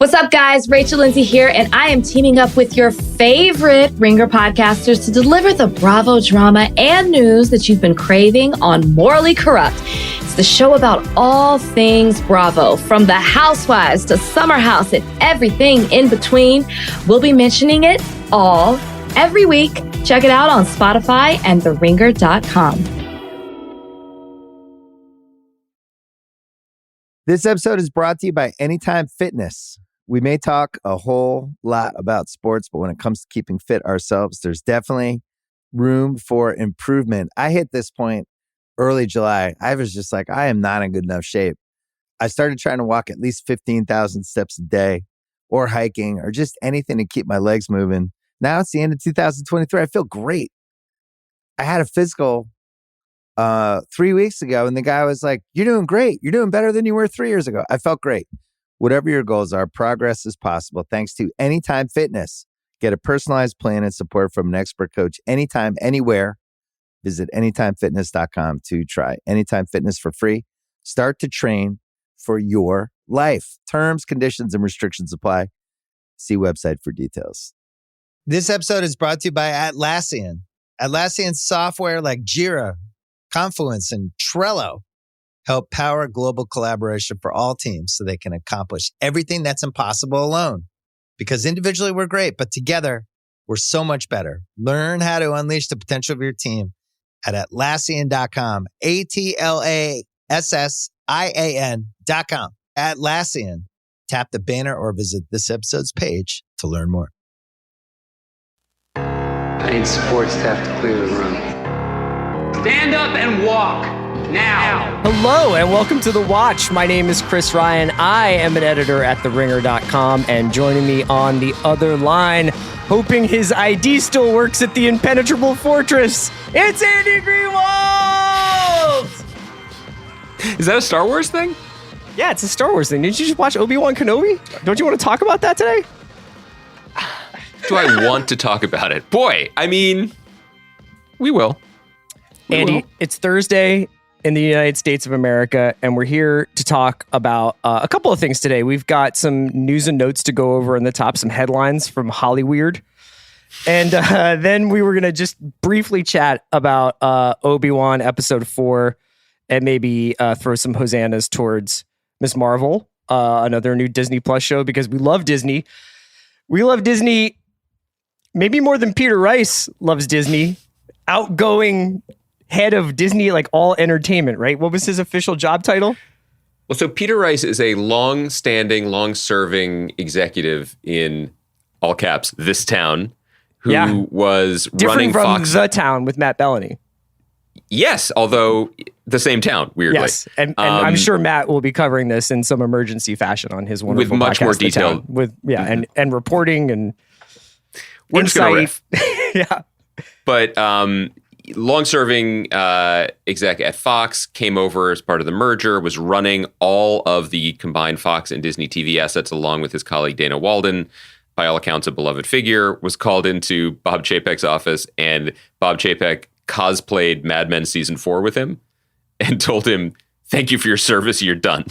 What's up, guys? Rachel Lindsay here, and I am teaming up with your favorite Ringer podcasters to deliver the Bravo drama and news that you've been craving on Morally Corrupt. It's the show about all things Bravo, from the Housewives to Summer House and everything in between. We'll be mentioning it all every week. Check it out on Spotify and theringer.com. This episode is brought to you by Anytime Fitness. We may talk a whole lot about sports, but when it comes to keeping fit ourselves, there's definitely room for improvement. I hit this point early July. I was just like, I am not in good enough shape. I started trying to walk at least 15,000 steps a day, or hiking, or just anything to keep my legs moving. Now it's the end of 2023. I feel great. I had a physical 3 weeks ago, and the guy was like, "You're doing great. You're doing better than you were 3 years ago." I felt great. Whatever your goals are, progress is possible thanks to Anytime Fitness. Get a personalized plan and support from an expert coach anytime, anywhere. Visit anytimefitness.com to try Anytime Fitness for free. Start to train for your life. Terms, conditions, and restrictions apply. See website for details. This episode is brought to you by Atlassian. Atlassian software like Jira, Confluence, and Trello help power global collaboration for all teams so they can accomplish everything that's impossible alone. Because individually we're great, but together we're so much better. Learn how to unleash the potential of your team at Atlassian.com. Atlassian.com. Atlassian. Tap the banner or visit this episode's page to learn more. I need support staff to clear the room. Stand up and walk. Now. Hello and welcome to The Watch. My name is Chris Ryan. I am an editor at theringer.com, and joining me on the other line, hoping his ID still works at the impenetrable fortress, it's Andy Greenwald! Is that a Star Wars thing? Yeah, it's a Star Wars thing. Didn't you just watch Obi-Wan Kenobi? Don't you want to talk about that today? Do I want to talk about it? Boy, I mean, we will. Andy, it's Thursday in the United States of America, and we're here to talk about a couple of things today. We've got some news and notes to go over on the top, some headlines from Hollyweird. And then we were going to just briefly chat about Obi-Wan Episode 4 and maybe throw some hosannas towards Ms. Marvel, another new Disney Plus show, because we love Disney. We love Disney maybe more than Peter Rice loves Disney. Outgoing head of Disney, like all entertainment, right? What was his official job title? Well, so Peter Rice is a long-standing, long-serving executive in, all caps, this town, who was running from Fox. The Town with Matt Bellany. Yes, although the same town, weirdly. Yes, and I'm sure Matt will be covering this in some emergency fashion on his wonderful with much podcast, more detail. And reporting and we're just going to riff. Yeah. But long-serving exec at Fox, came over as part of the merger, was running all of the combined Fox and Disney TV assets along with his colleague Dana Walden. By all accounts, a beloved figure, was called into Bob Chapek's office, and Bob Chapek cosplayed Mad Men Season 4 with him and told him, "Thank you for your service, you're done."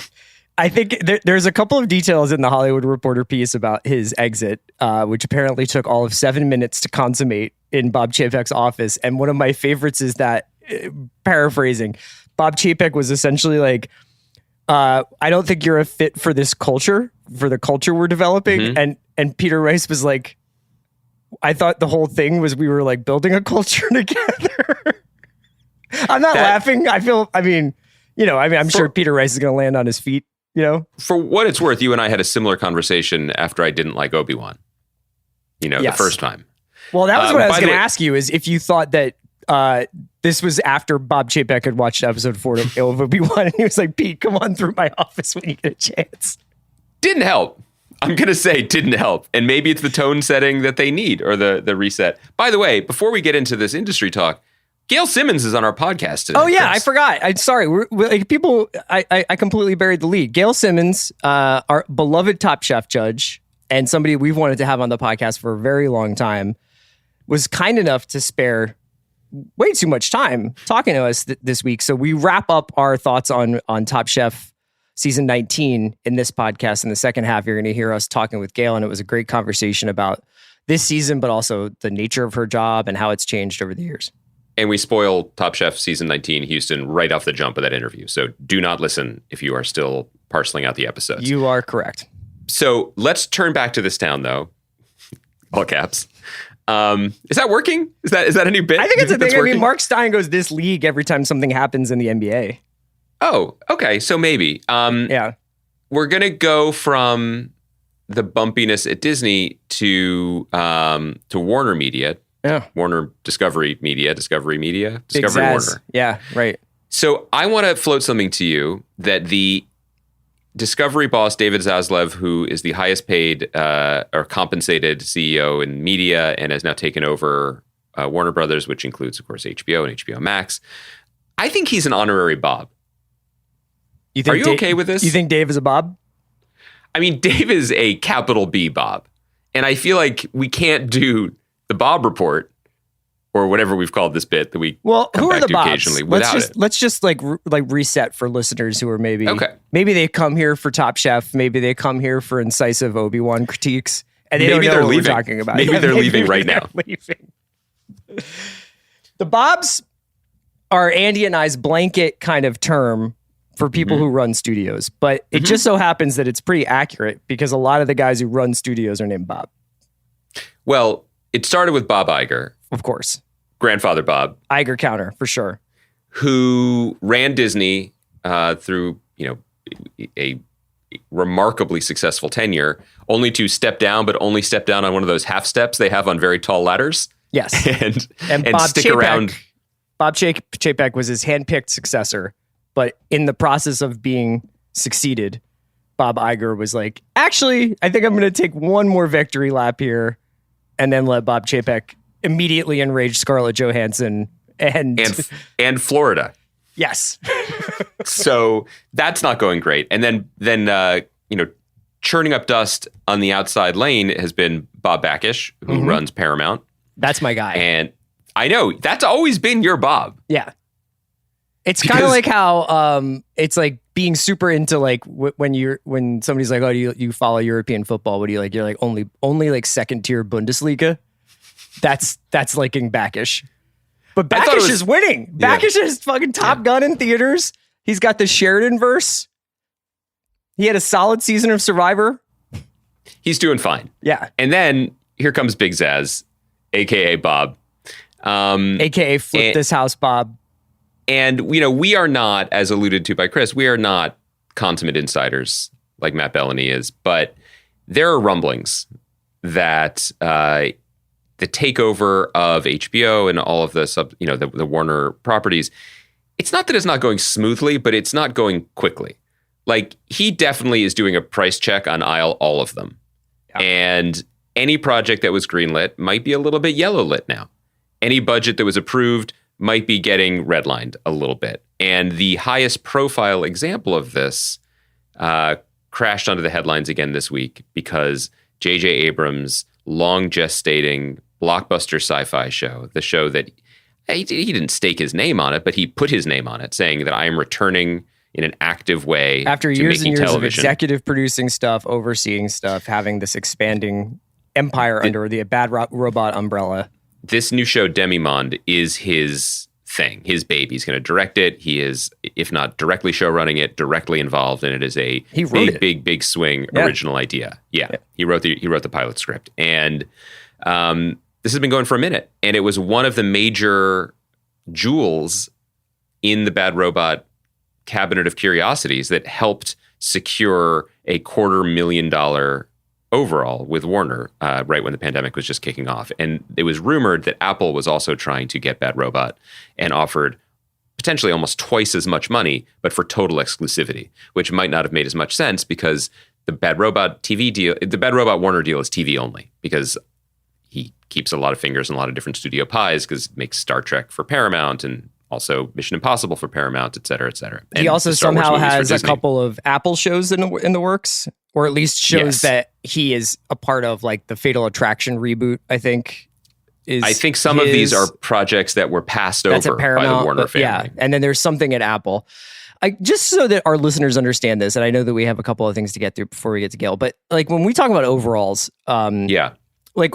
I think there's a couple of details in the Hollywood Reporter piece about his exit, which apparently took all of 7 minutes to consummate in Bob Chapek's office. And one of my favorites is that, paraphrasing, Bob Chapek was essentially like, I don't think you're a fit for this culture, for the culture we're developing. Mm-hmm. And Peter Rice was like, I thought the whole thing was we were like building a culture together. I'm not laughing. I'm sure Peter Rice is going to land on his feet, you know? For what it's worth, you and I had a similar conversation after I didn't like Obi-Wan, the first time. Well, that was what I was going to ask you, is if you thought that this was after Bob Chapek had watched episode 4 of Obi-Wan, and he was like, Pete, come on through my office when you get a chance. Didn't help. I'm going to say didn't help. And maybe it's the tone setting that they need, or the reset. By the way, before we get into this industry talk, Gail Simmons is on our podcast today. Oh, yeah, Chris. I forgot. I'm sorry. I completely buried the lead. Gail Simmons, our beloved Top Chef judge, and somebody we've wanted to have on the podcast for a very long time, was kind enough to spare way too much time talking to us this week. So we wrap up our thoughts on Top Chef season 19 in this podcast. In the second half, you're going to hear us talking with Gail, and it was a great conversation about this season, but also the nature of her job and how it's changed over the years. And we spoil Top Chef season 19 Houston right off the jump of that interview. So do not listen if you are still parceling out the episodes. You are correct. So let's turn back to this town, though. All caps. Is that working? Is that a new bit? I think it's a thing. I working? mean, Mark Stein goes this league every time something happens in the NBA. Oh, okay. So maybe. Yeah. We're going to go from the bumpiness at Disney to Warner Media. Yeah. Warner Discovery Media. Big Zaz. Warner. Yeah, right. So I want to float something to you that the Discovery boss, David Zaslav, who is the highest paid or compensated CEO in media and has now taken over Warner Brothers, which includes, of course, HBO and HBO Max. I think he's an honorary Bob. Are you okay with this? You think Dave is a Bob? I mean, Dave is a capital B Bob. And I feel like we can't do the Bob Report or whatever we've called this bit that we come who are back the to Bobs? occasionally without it. Let's just like reset for listeners who are maybe they come here for Top Chef, maybe they come here for incisive Obi-Wan critiques, and they maybe don't know they're what leaving. we're talking about. Maybe they're leaving right now. The Bobs are Andy and I's blanket kind of term for people who run studios, but it just so happens that it's pretty accurate because a lot of the guys who run studios are named Bob. Well, it started with Bob Iger. Of course. Grandfather Bob. Iger counter, for sure. Who ran Disney through, a remarkably successful tenure, only to step down, but only step down on one of those half steps they have on very tall ladders. Yes. and Bob stick Chapek, around. Bob Chapek was his handpicked successor, but in the process of being succeeded, Bob Iger was like, actually, I think I'm going to take one more victory lap here, and then let Bob Chapek immediately enrage Scarlett Johansson and Florida. Yes. So that's not going great. And then churning up dust on the outside lane has been Bob Bakish, who runs Paramount. That's my guy. And I know that's always been your Bob. Yeah. It's kind of like how it's like being super into like when somebody's like, oh, do you follow European football? What do you like? You're like only like second tier Bundesliga. That's liking Bakish. But Bakish is winning. Yeah. Bakish is fucking Top Gun in theaters. He's got the Sheridan verse. He had a solid season of Survivor. He's doing fine. Yeah. And then here comes Big Zaz, aka Bob. AKA Flip This House Bob. And, we are not, as alluded to by Chris, we are not consummate insiders like Matt Bellany is, but there are rumblings that the takeover of HBO and all of the the Warner properties, it's not that it's not going smoothly, but it's not going quickly. Like, he definitely is doing a price check on all of them. Yeah. And any project that was greenlit might be a little bit yellow lit now. Any budget that was approved might be getting redlined a little bit. And the highest profile example of this crashed onto the headlines again this week because J.J. Abrams' long gestating blockbuster sci-fi show, the show that he didn't stake his name on it, but he put his name on it, saying that I am returning in an active way after to years and making years television. of executive producing stuff, overseeing stuff, having this expanding empire under the Bad Robot umbrella. This new show, Demimonde, is his thing, his baby. He's going to direct it. He is, if not directly show running it, directly involved, and it is a big swing original idea. Yeah. He wrote the pilot script, and this has been going for a minute, and it was one of the major jewels in the Bad Robot cabinet of curiosities that helped secure a $250,000 overall with Warner right when the pandemic was just kicking off. And it was rumored that Apple was also trying to get Bad Robot and offered potentially almost twice as much money, but for total exclusivity, which might not have made as much sense because the Bad Robot TV deal, the Bad Robot Warner deal is TV only because he keeps a lot of fingers in a lot of different studio pies because it makes Star Trek for Paramount and also Mission Impossible for Paramount, et cetera, et cetera. He also somehow has a couple of Apple shows in the works, or at least shows that he is a part of, like the Fatal Attraction reboot, I think. I think some of these are projects that were passed over by the Warner family. Yeah, and then there's something at Apple. just so that our listeners understand this, and I know that we have a couple of things to get through before we get to Gail, but like when we talk about overalls, like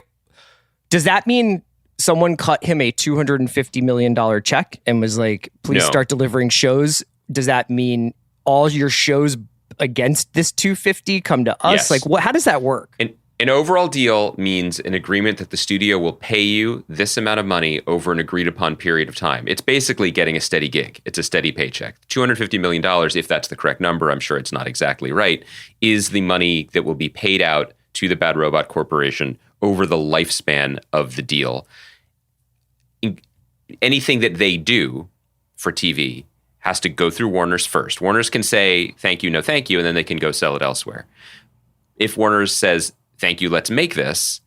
does that mean someone cut him a $250 million check and was like, please start delivering shows? Does that mean all your shows against this 250 come to us? Yes. Like how does that work? An overall deal means an agreement that the studio will pay you this amount of money over an agreed upon period of time. It's basically getting a steady gig. It's a steady paycheck. $250 million, if that's the correct number, I'm sure it's not exactly right, is the money that will be paid out to the Bad Robot Corporation over the lifespan of the deal. Anything that they do for TV has to go through Warner's first. Warner's can say, thank you, no thank you, and then they can go sell it elsewhere. If Warner's says, thank you, let's make this,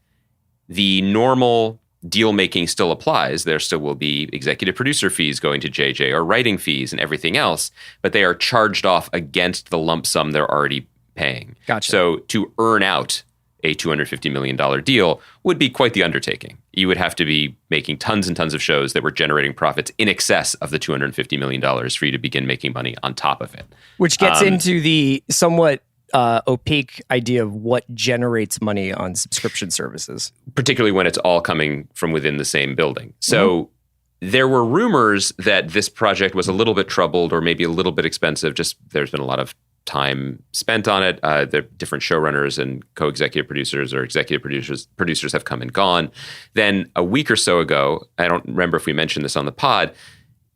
the normal deal making still applies. There still will be executive producer fees going to JJ or writing fees and everything else, but they are charged off against the lump sum they're already paying. Gotcha. So to earn out a $250 million deal would be quite the undertaking. You would have to be making tons and tons of shows that were generating profits in excess of the $250 million for you to begin making money on top of it. Which gets into the somewhat opaque idea of what generates money on subscription services. Particularly when it's all coming from within the same building. So there were rumors that this project was a little bit troubled or maybe a little bit expensive. Just there's been a lot of time spent on it. The different showrunners and co-executive producers or executive producers have come and gone. Then a week or so ago, I don't remember if we mentioned this on the pod,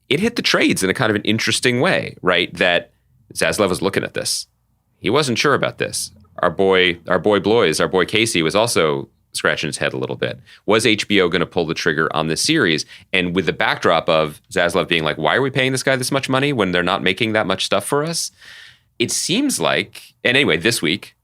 it hit the trades in a kind of an interesting way, right? That Zaslav was looking at this. He wasn't sure about this. Our boy Blois, our boy Casey was also scratching his head a little bit. Was HBO going to pull the trigger on this series? And with the backdrop of Zaslav being like, why are we paying this guy this much money when they're not making that much stuff for us? It seems like, and anyway, this week,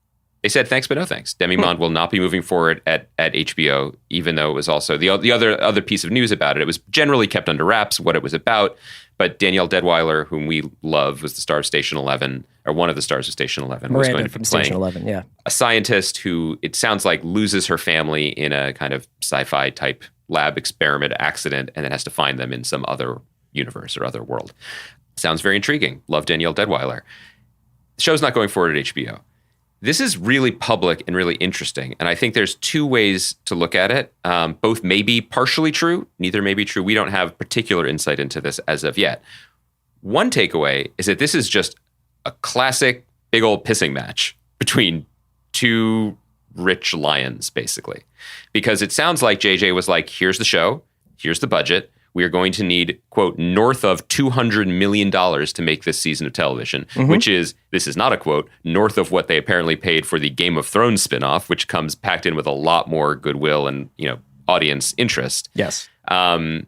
they said thanks but no thanks. Demi Monde will not be moving forward at HBO, even though it was also the other piece of news about it. It was generally kept under wraps what it was about. But Danielle Deadweiler, whom we love, was the star of Station 11, or one of the stars of Station 11. Miranda was going to from be Station 11, yeah. A scientist who, it sounds like, loses her family in a kind of sci-fi type lab experiment accident and then has to find them in some other universe or other world. Sounds very intriguing. Love Danielle Deadweiler. The show's not going forward at HBO. This is really public and really interesting. And I think there's two ways to look at it. Both may be partially true. Neither may be true. We don't have particular insight into this as of yet. One takeaway is that this is just a classic big old pissing match between two rich lions, basically. Because it sounds like JJ was like, here's the show. Here's the budget. We are going to need, quote, north of $200 million to make this season of television, which is, this is not a quote, north of what they apparently paid for the Game of Thrones spinoff, which comes packed in with a lot more goodwill and, audience interest. Yes. And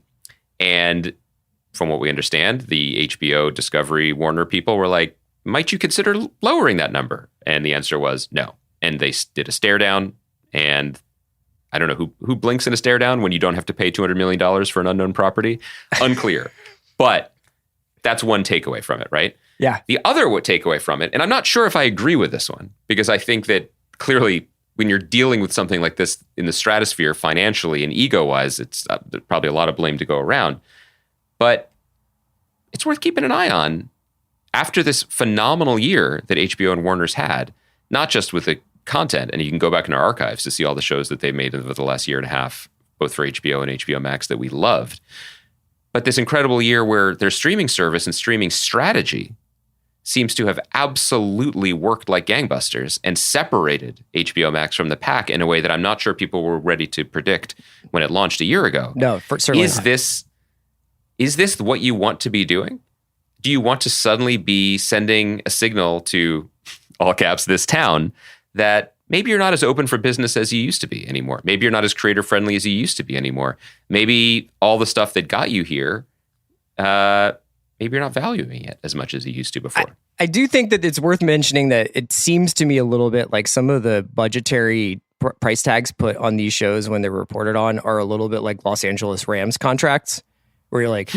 from what we understand, the HBO, Discovery, Warner people were like, might you consider lowering that number? And the answer was no. And they did a stare down, and I don't know who blinks in a stare down when you don't have to pay $200 million for an unknown property. Unclear. But that's one takeaway from it, right? Yeah. The other takeaway from it, and I'm not sure if I agree with this one, because I think that clearly when you're dealing with something like this in the stratosphere financially and ego-wise, it's there's probably a lot of blame to go around. But it's worth keeping an eye on after this phenomenal year that HBO and Warner's had, not just with the content, and you can go back in our archives to see all the shows that they've made over the last year and a half, both for HBO and HBO Max, that we loved. But this incredible year where their streaming service and streaming strategy seems to have absolutely worked like gangbusters and separated HBO Max from the pack in a way that I'm not sure people were ready to predict when it launched a year ago. No, certainly not. Is this what you want to be doing? Do you want to suddenly be sending a signal to, all caps, this town, that maybe you're not as open for business as you used to be anymore? Maybe you're not as creator friendly as you used to be anymore. Maybe all the stuff that got you here, maybe you're not valuing it as much as you used to before. I do think that it's worth mentioning that it seems to me a little bit like some of the budgetary price tags put on these shows when they're reported on are a little bit like Los Angeles Rams contracts, where you're like,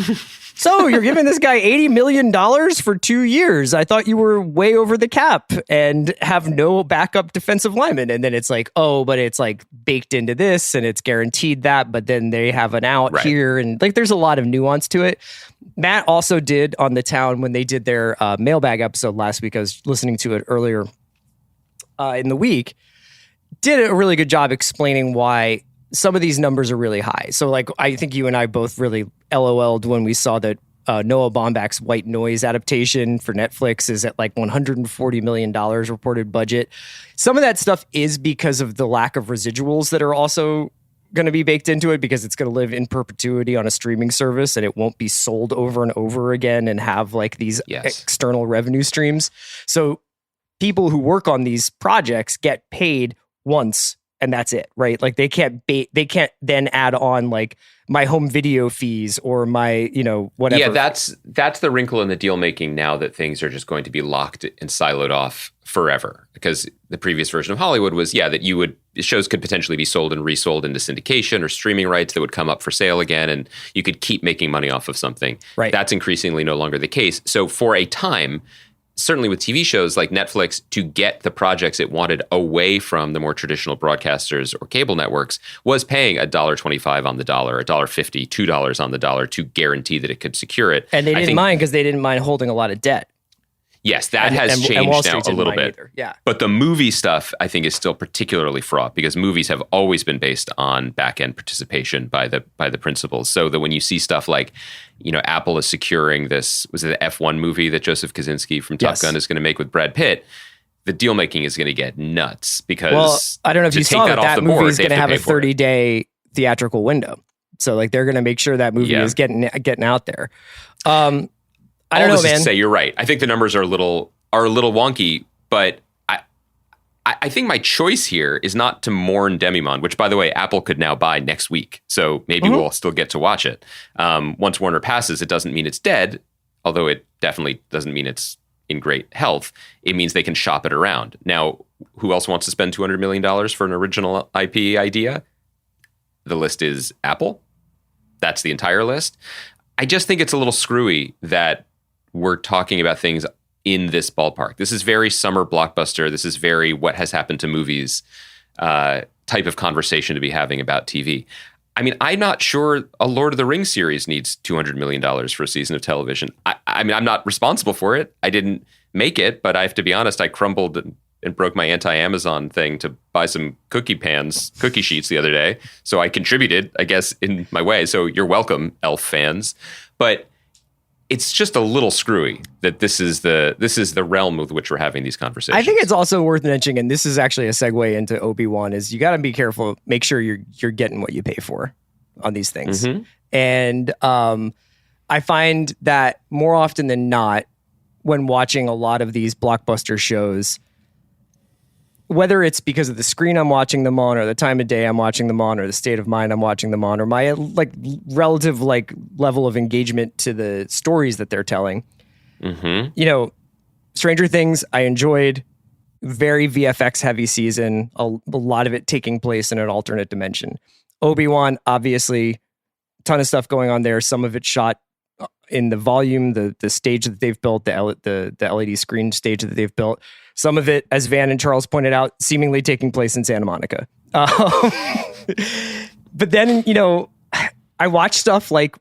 so you're giving this guy $80 million for 2 years. I thought you were way over the cap and have no backup defensive lineman. And then it's like, oh, but it's like baked into this and it's guaranteed that, but then they have an out here. And like, there's a lot of nuance to it. Matt also did on The Town when they did their mailbag episode last week. I was listening to it earlier in the week. Did a really good job explaining why some of these numbers are really high. So like, I think you and I both really LOL'd when we saw that Noah Baumbach's White Noise adaptation for Netflix is at like $140 million reported budget. Some of that stuff is because of the lack of residuals that are also going to be baked into it, because it's going to live in perpetuity on a streaming service and it won't be sold over and over again and have like these external revenue streams. So people who work on these projects get paid once and that's it, right? Like they can't then add on like my home video fees or my, whatever. Yeah, that's the wrinkle in the deal making now, that things are just going to be locked and siloed off forever. Because the previous version of Hollywood was, that shows could potentially be sold and resold into syndication or streaming rights that would come up for sale again, and you could keep making money off of something. Right. That's increasingly no longer the case. So for a time, certainly with TV shows like Netflix, to get the projects it wanted away from the more traditional broadcasters or cable networks, was paying $1.25 on the dollar, $1.50, $2 on the dollar to guarantee that it could secure it. And they didn't mind because they didn't mind holding a lot of debt. Yes, that has changed now a little bit. Either. Yeah. But the movie stuff, I think, is still particularly fraught, because movies have always been based on back-end participation by the principals. So that when you see stuff like, Apple is securing this, was it the F1 movie that Joseph Kosinski from Top Gun is going to make with Brad Pitt, the deal making is going to get nuts, because well, I don't know if you saw that movie is going to have a 30-day theatrical window. So like they're going to make sure that movie is getting out there. I don't know, man. To say you're right. I think the numbers are a little wonky, but I think my choice here is not to mourn Demi-Monde, which, by the way, Apple could now buy next week. So maybe we'll still get to watch it. Once Warner passes, it doesn't mean it's dead, although it definitely doesn't mean it's in great health. It means they can shop it around. Now, who else wants to spend $200 million for an original IP idea? The list is Apple. That's the entire list. I just think it's a little screwy that we're talking about things in this ballpark. This is very summer blockbuster. This is very what has happened to movies type of conversation to be having about TV. I mean, I'm not sure a Lord of the Rings series needs $200 million for a season of television. I mean, I'm not responsible for it. I didn't make it, but I have to be honest, I crumbled and broke my anti-Amazon thing to buy some cookie sheets the other day. So I contributed, I guess, in my way. So you're welcome, Elf fans. But it's just a little screwy that this is the realm with which we're having these conversations. I think it's also worth mentioning, and this is actually a segue into Obi-Wan, is you got to be careful, make sure you're getting what you pay for on these things. Mm-hmm. And I find that more often than not, when watching a lot of these blockbuster shows, whether it's because of the screen I'm watching them on, or the time of day I'm watching them on, or the state of mind I'm watching them on, or my relative level of engagement to the stories that they're telling. Mm-hmm. Stranger Things, I enjoyed. Very VFX heavy season, a lot of it taking place in an alternate dimension. Obi-Wan, obviously, ton of stuff going on there. Some of it shot in the volume, the stage that they've built, the LED screen stage that they've built. Some of it, as Van and Charles pointed out, seemingly taking place in Santa Monica. But then, I watch stuff like,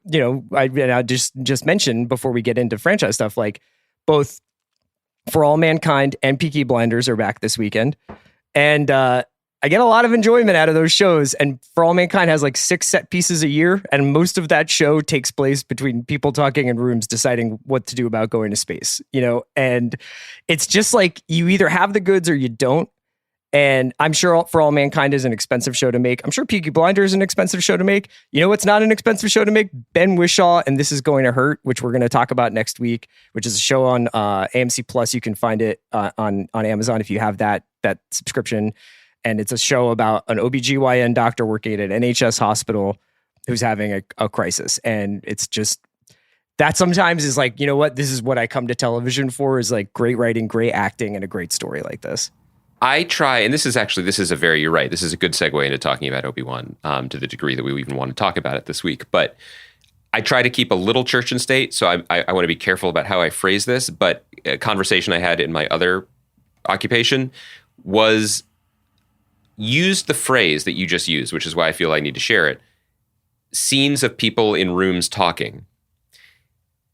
I just mentioned before we get into franchise stuff, like both For All Mankind and Peaky Blinders are back this weekend. And I get a lot of enjoyment out of those shows. And For All Mankind has like 6 set pieces a year. And most of that show takes place between people talking in rooms, deciding what to do about going to space, and it's just like you either have the goods or you don't. And I'm sure For All Mankind is an expensive show to make. I'm sure Peaky Blinders is an expensive show to make. What's not an expensive show to make? Ben Whishaw and This Is Going to Hurt, which we're going to talk about next week, which is a show on AMC Plus. You can find it on Amazon if you have that subscription. And it's a show about an OBGYN doctor working at an NHS hospital who's having a crisis. And it's just, that sometimes is like, this is what I come to television for, is like great writing, great acting, and a great story like this. I try, and you're right. This is a good segue into talking about Obi-Wan to the degree that we even want to talk about it this week. But I try to keep a little church and state, so I want to be careful about how I phrase this, but a conversation I had in my other occupation was used the phrase that you just used, which is why I feel I need to share it. Scenes of people in rooms talking.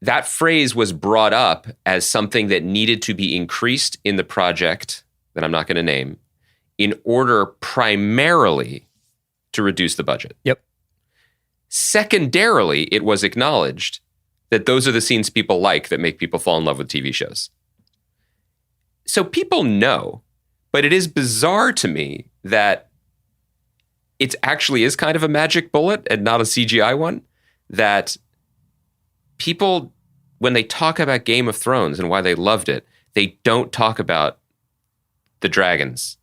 That phrase was brought up as something that needed to be increased in the project that I'm not going to name in order primarily to reduce the budget. Yep. Secondarily, it was acknowledged that those are the scenes people like that make people fall in love with TV shows. So people know, but it is bizarre to me that it actually is kind of a magic bullet and not a CGI one, that people, when they talk about Game of Thrones and why they loved it, they don't talk about the dragons.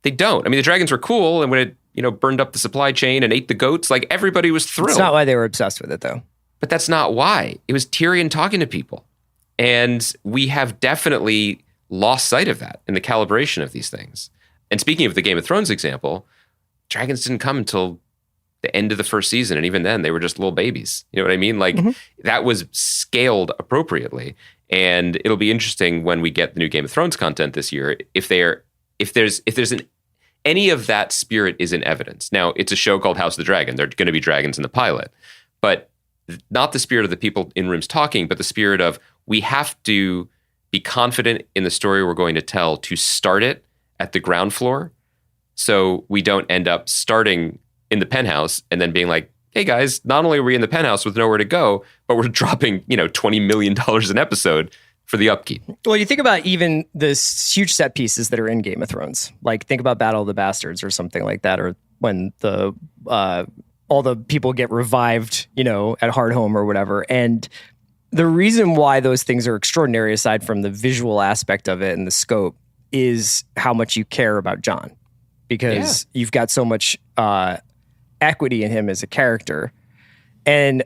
They don't. I mean, the dragons were cool, and when it, burned up the supply chain and ate the goats, like, everybody was thrilled. That's not why they were obsessed with it, though. But that's not why. It was Tyrion talking to people. And we have definitely lost sight of that in the calibration of these things. And speaking of the Game of Thrones example, dragons didn't come until the end of the first season. And even then, they were just little babies. You know what I mean? Like, that was scaled appropriately. And it'll be interesting when we get the new Game of Thrones content this year, if any of that spirit is in evidence. Now, it's a show called House of the Dragon. There are going to be dragons in the pilot, but not the spirit of the people in rooms talking, but the spirit of, we have to be confident in the story we're going to tell to start it at the ground floor, so we don't end up starting in the penthouse and then being like, hey guys, not only are we in the penthouse with nowhere to go, but we're dropping, $20 million an episode for the upkeep. Well, you think about even the huge set pieces that are in Game of Thrones. Like, think about Battle of the Bastards or something like that, or when the all the people get revived, at Hardhome or whatever. And the reason why those things are extraordinary, aside from the visual aspect of it and the scope, is how much you care about Jon, because you've got so much equity in him as a character. And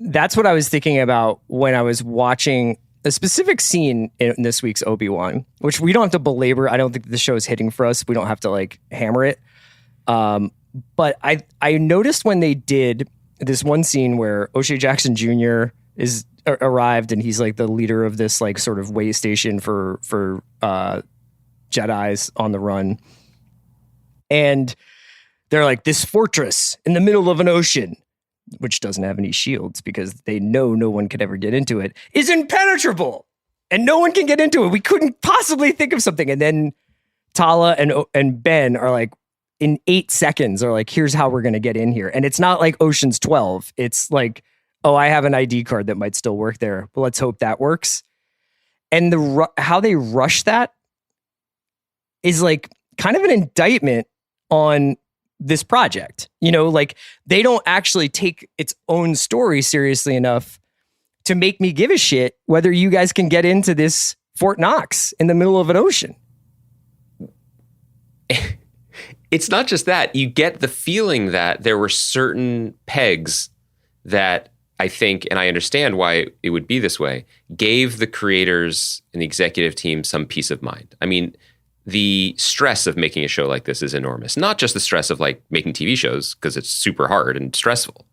that's what I was thinking about when I was watching a specific scene in this week's Obi-Wan, which we don't have to belabor. I don't think the show is hitting for us. We don't have to hammer it. But I noticed when they did this one scene where O'Shea Jackson Jr. is arrived, and he's like the leader of this sort of way station for Jedis on the run. And they're like, this fortress in the middle of an ocean, which doesn't have any shields because they know no one could ever get into it, is impenetrable, and no one can get into it. We couldn't possibly think of something. And then Tala and Ben are like, in 8 seconds, are like, here's how we're going to get in here. And it's not like Ocean's 12. It's like, oh, I have an ID card that might still work there, but let's hope that works. And how they rush that is kind of an indictment on this project. They don't actually take its own story seriously enough to make me give a shit whether you guys can get into this Fort Knox in the middle of an ocean. It's not just that. You get the feeling that there were certain pegs that I think, and I understand why it would be this way, gave the creators and the executive team some peace of mind. I mean, the stress of making a show like this is enormous. Not just the stress of making TV shows, because it's super hard and stressful.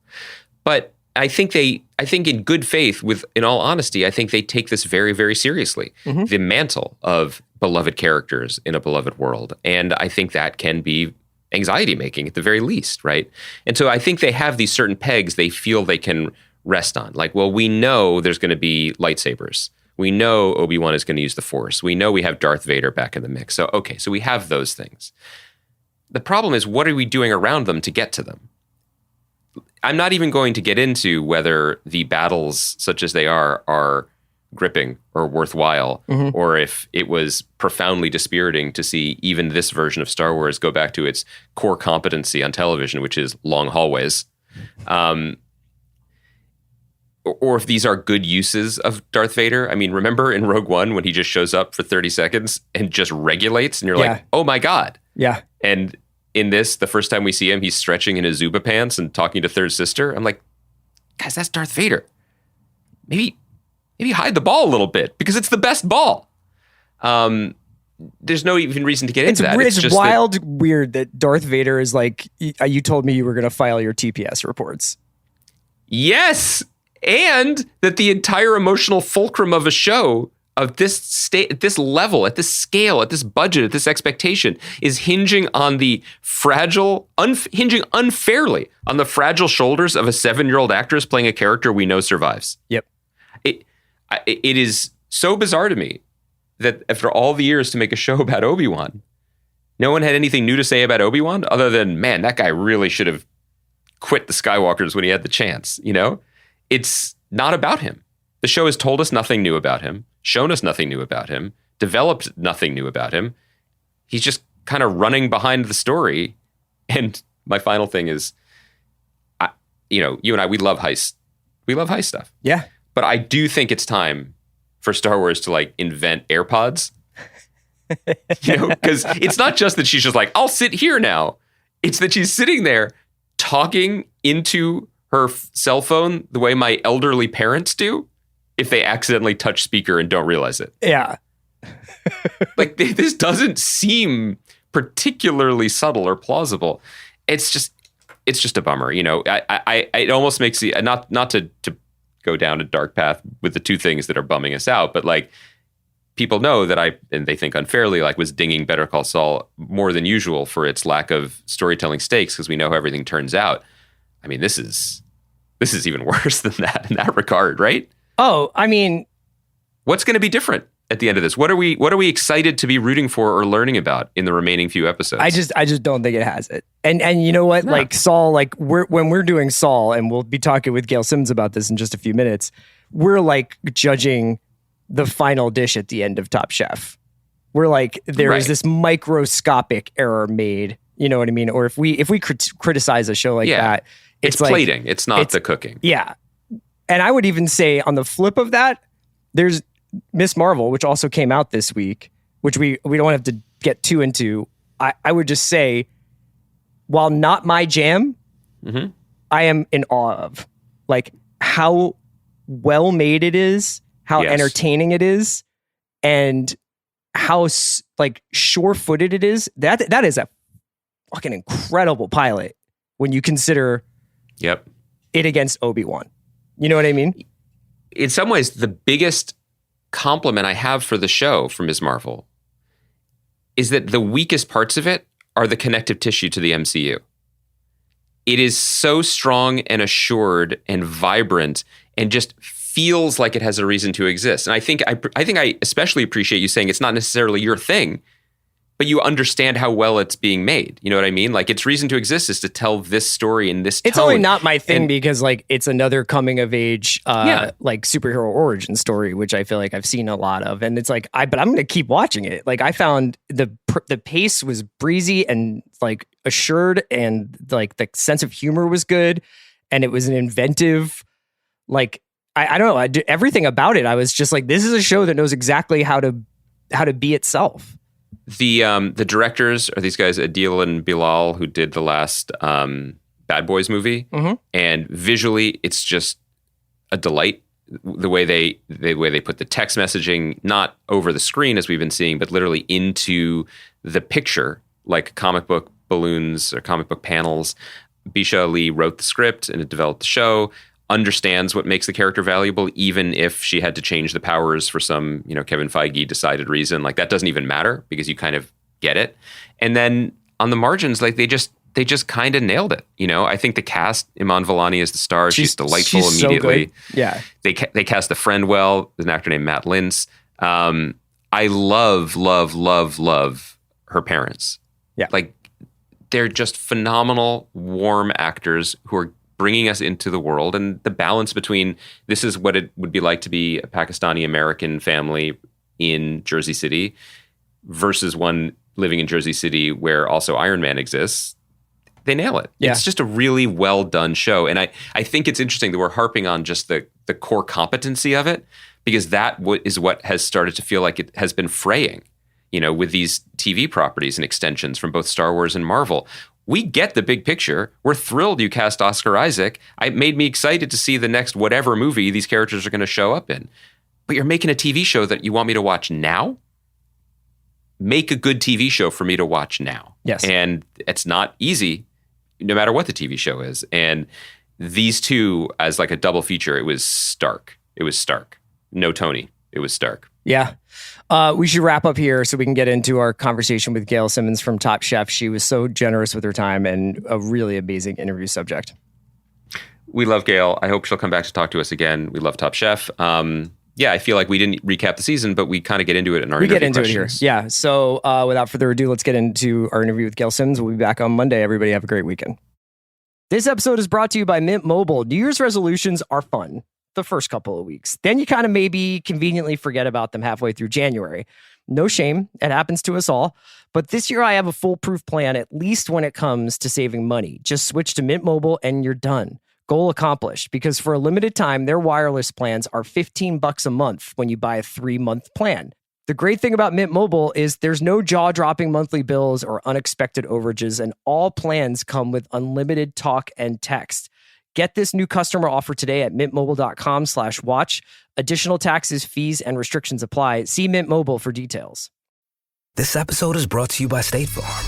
But I think in good faith, in all honesty, I think they take this very, very seriously. Mm-hmm. The mantle of beloved characters in a beloved world. And I think that can be anxiety making at the very least, right? And so I think they have these certain pegs they feel they can rest on. We know there's going to be lightsabers. We know Obi-Wan is going to use the Force. We know we have Darth Vader back in the mix. So, okay, so we have those things. The problem is, what are we doing around them to get to them? I'm not even going to get into whether the battles, such as they are gripping or worthwhile, mm-hmm. or if it was profoundly dispiriting to see even this version of Star Wars go back to its core competency on television, which is long hallways. Or if these are good uses of Darth Vader. I mean, remember in Rogue One when he just shows up for 30 seconds and just regulates, and you're like, oh my God. Yeah. And in this, the first time we see him, he's stretching in his Zuba pants and talking to Third Sister. I'm like, guys, that's Darth Vader. Maybe hide the ball a little bit, because it's the best ball. There's no even reason to get into that. It's just weird that Darth Vader is like, you told me you were going to file your TPS reports. Yes. And that the entire emotional fulcrum of a show of this state, at this level, at this scale, at this budget, at this expectation is hinging on the hinging unfairly on the fragile shoulders of a 7-year-old actress playing a character we know survives. Yep. It is so bizarre to me that after all the years to make a show about Obi-Wan, no one had anything new to say about Obi-Wan other than, man, that guy really should have quit the Skywalkers when he had the chance, you know? It's not about him. The show has told us nothing new about him, shown us nothing new about him, developed nothing new about him. He's just kind of running behind the story. And my final thing is, you and I, we love heist. We love heist stuff. Yeah. But I do think it's time for Star Wars to like invent AirPods. Because it's not just that she's just like, I'll sit here now. It's that she's sitting there talking into her cell phone the way my elderly parents do if they accidentally touch speaker and don't realize it. Yeah. Like this doesn't seem particularly subtle or plausible. It's just a bummer. It almost makes the not to go down a dark path with the two things that are bumming us out, but like people know that and they think unfairly, like was dinging Better Call Saul more than usual for its lack of storytelling stakes because we know how everything turns out. I mean, this is even worse than that in that regard, right? Oh, I mean, what's going to be different at the end of this? What are we excited to be rooting for or learning about in the remaining few episodes? I just don't think it has it. And you know what? No. Like Saul, like when we're doing Saul, and we'll be talking with Gail Simmons about this in just a few minutes, we're like judging the final dish at the end of Top Chef. We're like, there is this microscopic error made. You know what I mean? Or if we criticize a show like that, it's like, plating. It's not the cooking. Yeah. And I would even say on the flip of that, there's Miss Marvel, which also came out this week, which we don't have to get too into. I would just say, while not my jam, I am in awe of like how well made it is, how entertaining it is, and how like sure-footed it is. That is a fucking incredible pilot when you consider it against Obi-Wan. You know what I mean? In some ways, the biggest compliment I have for the show from Ms. Marvel is that the weakest parts of it are the connective tissue to the MCU. It is so strong and assured and vibrant and just feels like it has a reason to exist. And I think I especially appreciate you saying it's not necessarily your thing, but you understand how well it's being made. You know what I mean? Like its reason to exist is to tell this story in this tone. It's only not my thing because like it's another coming of age, like superhero origin story, which I feel like I've seen a lot of. And it's like, but I'm going to keep watching it. Like I found the pace was breezy and like assured, and like the sense of humor was good. And it was an inventive, like, I don't know. Everything about it, I was just like, this is a show that knows exactly how to be itself. The directors are these guys, Adil and Bilal, who did the last Bad Boys movie, and visually, it's just a delight. The way they put the text messaging not over the screen as we've been seeing, but literally into the picture, like comic book balloons or comic book panels. Bisha Ali wrote the script and it developed the show. Understands what makes the character valuable, even if she had to change the powers for some, Kevin Feige decided reason. Like that doesn't even matter because you kind of get it. And then on the margins, like they just kind of nailed it. I think the cast, Iman Vellani is the star. She's delightful immediately. So good. Yeah. They cast the friend well. There's an actor named Matt Lintz. I love her parents. Yeah. Like they're just phenomenal, warm actors who are bringing us into the world, and the balance between this is what it would be like to be a Pakistani American family in Jersey City versus one living in Jersey City where also Iron Man exists. They nail it. Yeah. It's just a really well done show. And I think it's interesting that we're harping on just the core competency of it, because that is what has started to feel like it has been fraying, with these TV properties and extensions from both Star Wars and Marvel. We get the big picture. We're thrilled you cast Oscar Isaac. It made me excited to see the next whatever movie these characters are going to show up in. But you're making a TV show that you want me to watch now? Make a good TV show for me to watch now. Yes. And it's not easy, no matter what the TV show is. And these two as like a double feature, it was stark. It was stark. No Tony. It was stark. Yeah. We should wrap up here so we can get into our conversation with Gail Simmons from Top Chef. She was so generous with her time and a really amazing interview subject. We love Gail. I hope she'll come back to talk to us again. We love Top Chef. I feel like we didn't recap the season, but we kind of get into it in our interview questions. It here. Yeah. So without further ado, let's get into our interview with Gail Simmons. We'll be back on Monday. Everybody have a great weekend. This episode is brought to you by Mint Mobile. New Year's resolutions are fun the first couple of weeks. Then you kind of maybe conveniently forget about them halfway through January. No shame. It happens to us all. But this year I have a foolproof plan, at least when it comes to saving money. Just switch to Mint Mobile and you're done. Goal accomplished, because for a limited time, their wireless plans are $15 a month when you buy a 3-month plan. The great thing about Mint Mobile is there's no jaw-dropping monthly bills or unexpected overages, and all plans come with unlimited talk and text. Get this new customer offer today at mintmobile.com/watch. Additional taxes, fees, and restrictions apply. See Mint Mobile for details. This episode is brought to you by State Farm.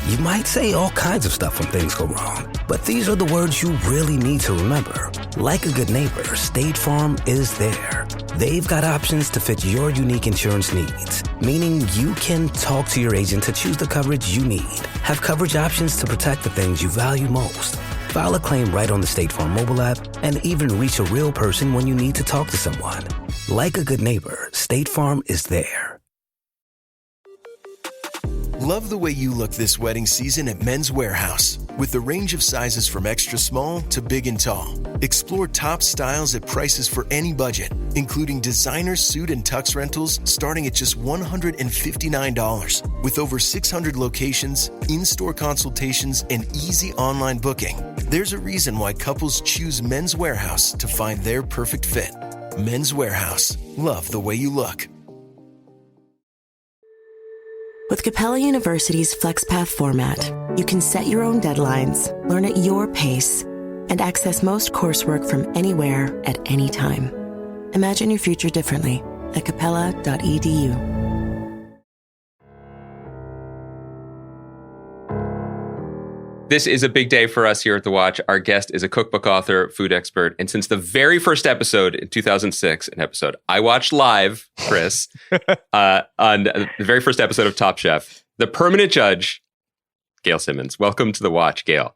You might say all kinds of stuff when things go wrong, but these are the words you really need to remember. Like a good neighbor, State Farm is there. They've got options to fit your unique insurance needs, meaning you can talk to your agent to choose the coverage you need. Have coverage options to protect the things you value most. File a claim right on the State Farm mobile app and even reach a real person when you need to talk to someone. Like a good neighbor, State Farm is there. Love the way you look this wedding season at Men's Warehouse. With the range of sizes from extra small to big and tall. Explore top styles at prices for any budget, including designer suit and tux rentals starting at just $159. With over 600 locations, in-store consultations, and easy online booking, there's a reason why couples choose Men's Warehouse to find their perfect fit. Men's Warehouse. Love the way you look. With Capella University's FlexPath format, you can set your own deadlines, learn at your pace, and access most coursework from anywhere at any time. Imagine your future differently at capella.edu. This is a big day for us here at The Watch. Our guest is a cookbook author, food expert, and since the very first episode in 2006, an episode I watched live, Chris, on the very first episode of Top Chef, the permanent judge, Gail Simmons. Welcome to The Watch, Gail.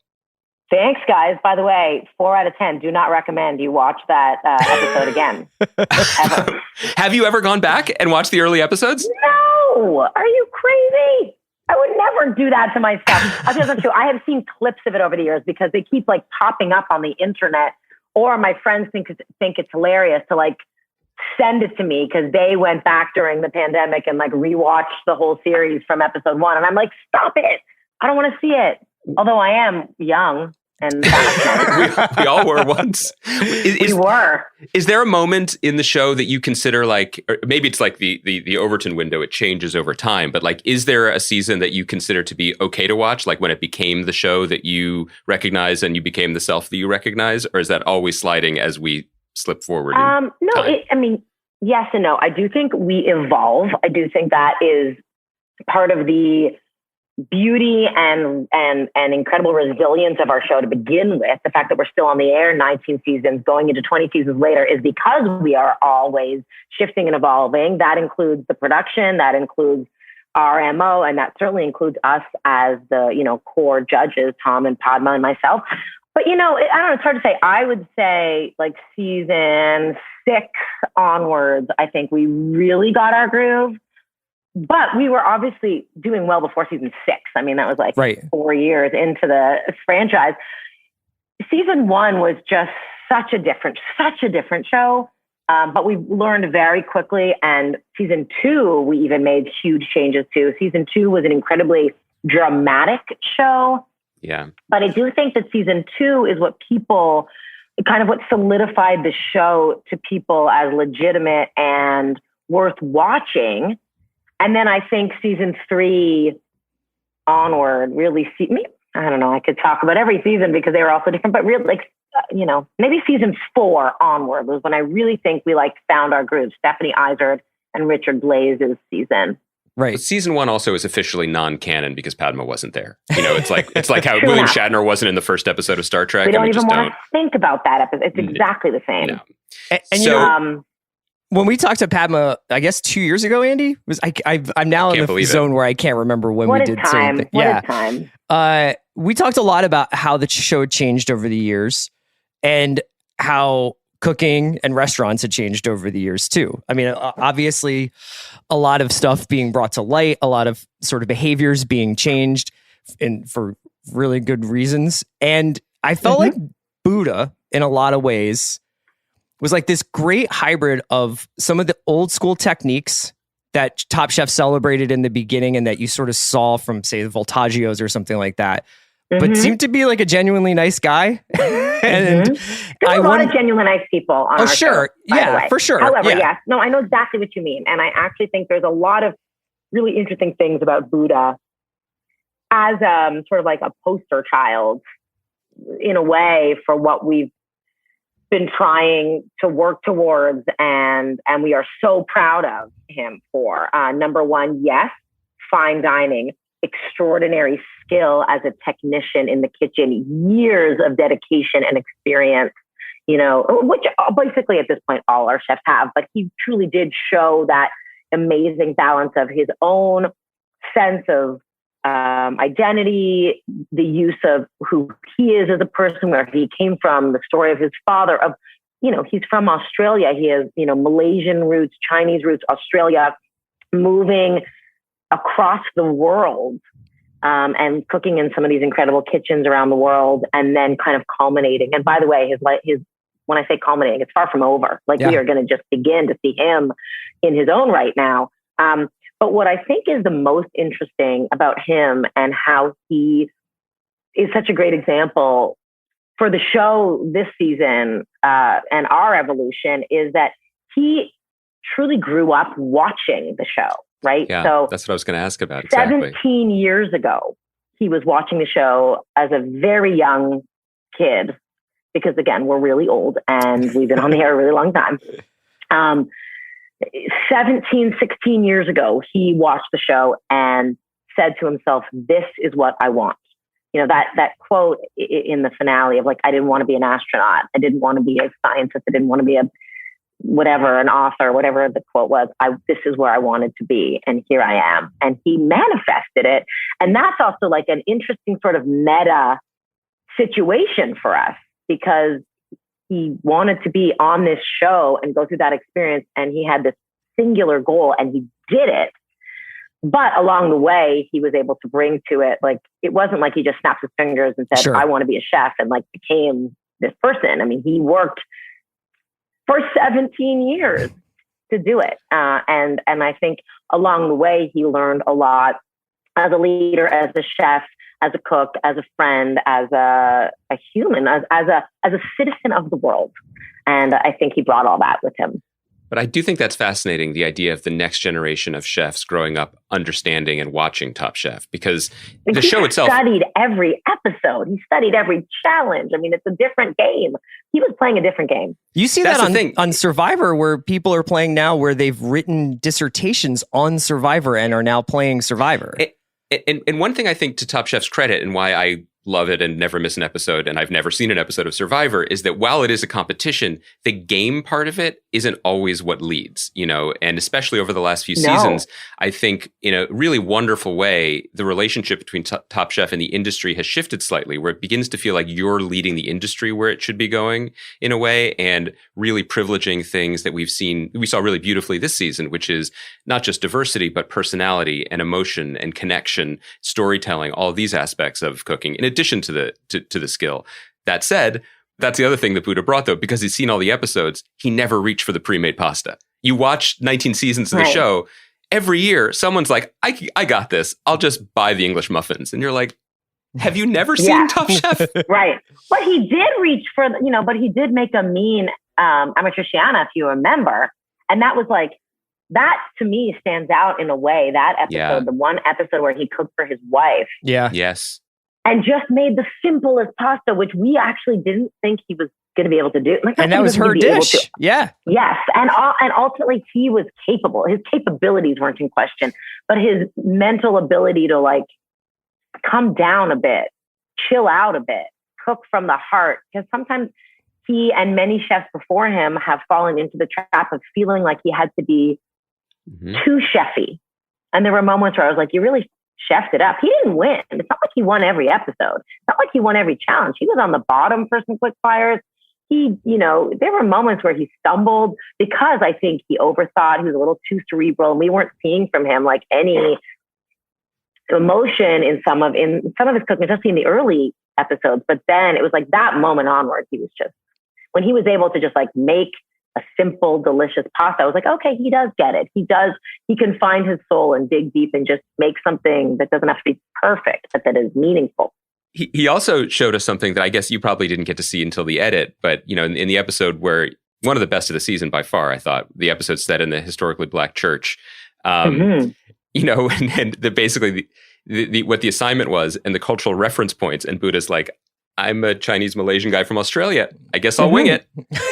Thanks, guys. By the way, 4 out of 10. Do not recommend you watch that episode again. Ever. Have you ever gone back and watched the early episodes? No. Are you crazy? I would never do that to myself. I'll tell you true. I have seen clips of it over the years because they keep like popping up on the internet, or my friends think it's hilarious to like send it to me because they went back during the pandemic and like rewatched the whole series from episode 1. And I'm like, stop it. I don't want to see it. Although I am young and we all were once. We were. Is there a moment in the show that you consider like, or maybe it's like the Overton window, it changes over time, but like, is there a season that you consider to be okay to watch? Like when it became the show that you recognize and you became the self that you recognize, or is that always sliding as we slip forward? No, yes and no. I do think we evolve. I do think that is part of the beauty and incredible resilience of our show to begin with. The fact that we're still on the air 19 seasons, going into 20 seasons later, is because we are always shifting and evolving. That includes the production, that includes our MO, and that certainly includes us as the, core judges, Tom and Padma and myself. But, I don't know, it's hard to say. I would say like season 6 onwards, I think we really got our groove. But we were obviously doing well before season 6. I mean, that was like 4 years into the franchise. Season 1 was just such a different show. But we learned very quickly. And season 2, we even made huge changes to. Season 2 was an incredibly dramatic show. Yeah. But I do think that season 2 is what solidified the show to people as legitimate and worth watching. And then I think season 3 onward really I don't know, I could talk about every season because they were also different, but really maybe season 4 onward was when I really think we found our groove. Stephanie Izard and Richard Blaze's season. Right. But season 1 also is officially non-canon because Padma wasn't there. It's like how William Shatner wasn't in the first episode of Star Trek. We don't even want to think about that episode. It's exactly the same. No. And so, when we talked to Padma, I guess 2 years ago, Andy, I'm now in the zone where I can't remember when we did something. What a time. We talked a lot about how the show changed over the years and how cooking and restaurants had changed over the years too. I mean, obviously a lot of stuff being brought to light, a lot of sort of behaviors being changed for really good reasons. And I felt like Buddha in a lot of ways was like this great hybrid of some of the old school techniques that Top Chef celebrated in the beginning and that you sort of saw from, say, the Voltagios or something like that, but seemed to be like a genuinely nice guy. And there's a lot of genuinely nice people on our show, yeah, for sure. However, yes. No, I know exactly what you mean. And I actually think there's a lot of really interesting things about Buddha as sort of like a poster child in a way for what we've been trying to work towards and we are so proud of him for. Number one, yes, fine dining, extraordinary skill as a technician in the kitchen, years of dedication and experience, which basically at this point all our chefs have, but he truly did show that amazing balance of his own sense of identity, the use of who he is as a person, where he came from, the story of his father, of, he's from Australia. He has, Malaysian roots, Chinese roots, Australia, moving across the world and cooking in some of these incredible kitchens around the world, and then kind of culminating. And by the way, his when I say culminating, it's far from over. We are going to just begin to see him in his own right now. But what I think is the most interesting about him and how he is such a great example for the show this season and our evolution is that he truly grew up watching the show, right? Yeah, so that's what I was going to ask about. Exactly. 17 years ago, he was watching the show as a very young kid, because again, we're really old and we've been on the air a really long time. 17, 16 years ago, he watched the show and said to himself, this is what I want. That quote in the finale of I didn't want to be an astronaut. I didn't want to be a scientist. I didn't want to be an author, whatever the quote was. This is where I wanted to be. And here I am. And he manifested it. And that's also an interesting sort of meta situation for us, because he wanted to be on this show and go through that experience. And he had this singular goal and he did it. But along the way, he was able to bring to it, it wasn't like he just snapped his fingers and said, I want to be a chef, and became this person. I mean, he worked for 17 years to do it. And I think along the way, he learned a lot as a leader, as a chef, as a cook, as a friend, as a human, as a citizen of the world. And I think he brought all that with him. But I do think that's fascinating, the idea of the next generation of chefs growing up understanding and watching Top Chef, because the show itself... He studied every episode. He studied every challenge. I mean, it's a different game. He was playing a different game. You see that on Survivor, where people are playing now, where they've written dissertations on Survivor and are now playing Survivor. And one thing I think, to Top Chef's credit, and why I love it and never miss an episode, and I've never seen an episode of Survivor, is that while it is a competition, the game part of it isn't always what leads, and especially over the last few seasons, I think in a really wonderful way, the relationship between Top Chef and the industry has shifted slightly, where it begins to feel like you're leading the industry where it should be going in a way, and really privileging things that we saw really beautifully this season, which is not just diversity, but personality and emotion and connection, storytelling, all of these aspects of cooking, in addition to the skill. That said, that's the other thing that Buddha brought, though, because he's seen all the episodes, he never reached for the pre-made pasta. You watch 19 seasons of the show, every year someone's like, I got this, I'll just buy the English muffins. And you're like, have you never seen Top Chef? Right. But he did reach for, but he did make a mean amatriciana, if you remember. And that was that to me stands out in a way, that episode, the one episode where he cooked for his wife. Yeah. Yes. and just made the simplest pasta, which we actually didn't think he was going to be able to do. And that was her dish. Yeah. Yes. And ultimately he was capable. His capabilities weren't in question, but his mental ability to like come down a bit, chill out a bit, cook from the heart. Because sometimes he and many chefs before him have fallen into the trap of feeling like he had to be too chefy. And there were moments where I was like, you really chefed it up. He didn't win. It's not like he won every episode. It's not like he won every challenge. He was on the bottom for some quick fires. He, there were moments where he stumbled because I think he overthought. He was a little too cerebral, and we weren't seeing from him like any emotion in some of his cooking, especially in the early episodes. But then it was like that moment onward, he was just, when he was able to just like make a simple, delicious pasta, I was like, okay, he does get it. He can find his soul and dig deep and just make something that doesn't have to be perfect, but that is meaningful. He also showed us something that I guess you probably didn't get to see until the edit, but in the episode where one of the best of the season by far, I thought, the episode set in the historically black church, and basically what the assignment was and the cultural reference points, and Buddha's like, I'm a Chinese Malaysian guy from Australia. I guess I'll wing it.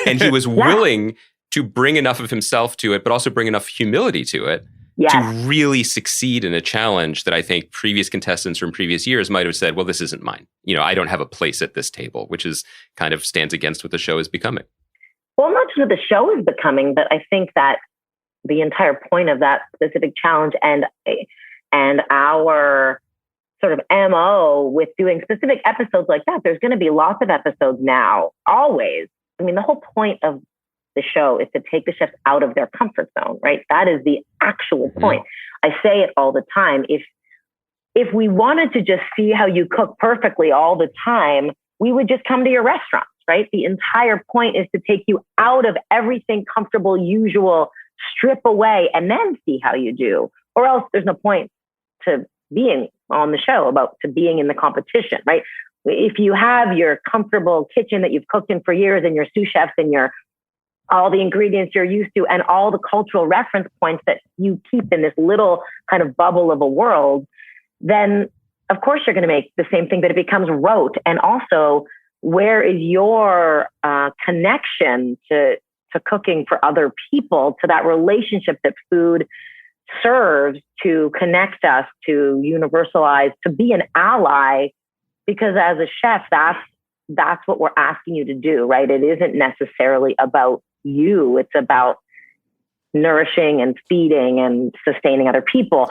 And he was willing to bring enough of himself to it, but also bring enough humility to it to really succeed in a challenge that I think previous contestants from previous years might have said, well, this isn't mine. I don't have a place at this table, which is kind of stands against what the show is becoming. Well, not just what the show is becoming, but I think that the entire point of that specific challenge and our sort of MO with doing specific episodes like that, there's going to be lots of episodes now, always. I mean, the whole point of the show is to take the chefs out of their comfort zone, right? That is the actual point. I say it all the time. If we wanted to just see how you cook perfectly all the time, we would just come to your restaurants, right? The entire point is to take you out of everything comfortable, usual, strip away, and then see how you do. Or else there's no point to being on the show, to being in the competition, right? If you have your comfortable kitchen that you've cooked in for years and your sous chefs and all the ingredients you're used to and all the cultural reference points that you keep in this little kind of bubble of a world, then of course you're going to make the same thing, but it becomes rote. And also, where is your connection to cooking for other people, to that relationship that food serves to connect us, to universalize, to be an ally? Because as a chef, that's what we're asking you to do, right? It isn't necessarily about you. It's about nourishing and feeding and sustaining other people.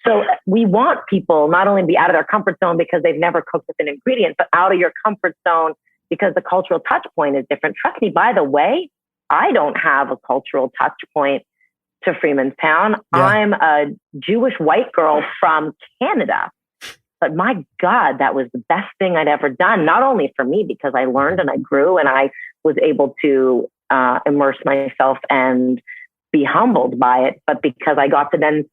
So we want people not only to be out of their comfort zone because they've never cooked with an ingredient, but out of your comfort zone because the cultural touch point is different. Trust me, by the way, I don't have a cultural touch point to Freemanstown. Yeah. I'm a Jewish white girl from Canada. But my God, that was the best thing I'd ever done. Not only for me, because I learned and I grew and I was able to immerse myself and be humbled by it, but because I got to then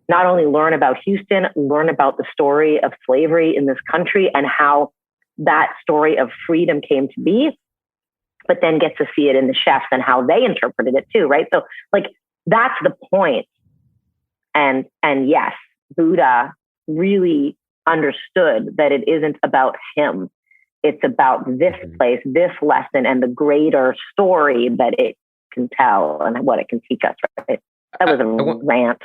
not only learn about Houston, learn about the story of slavery in this country and how that story of freedom came to be, but then get to see it in the chefs and how they interpreted it too, right? So like, that's the point. And yes, Buddha really understood that it isn't about him. It's about this place, this lesson, and the greater story that it can tell and what it can teach us, right? That was a rant.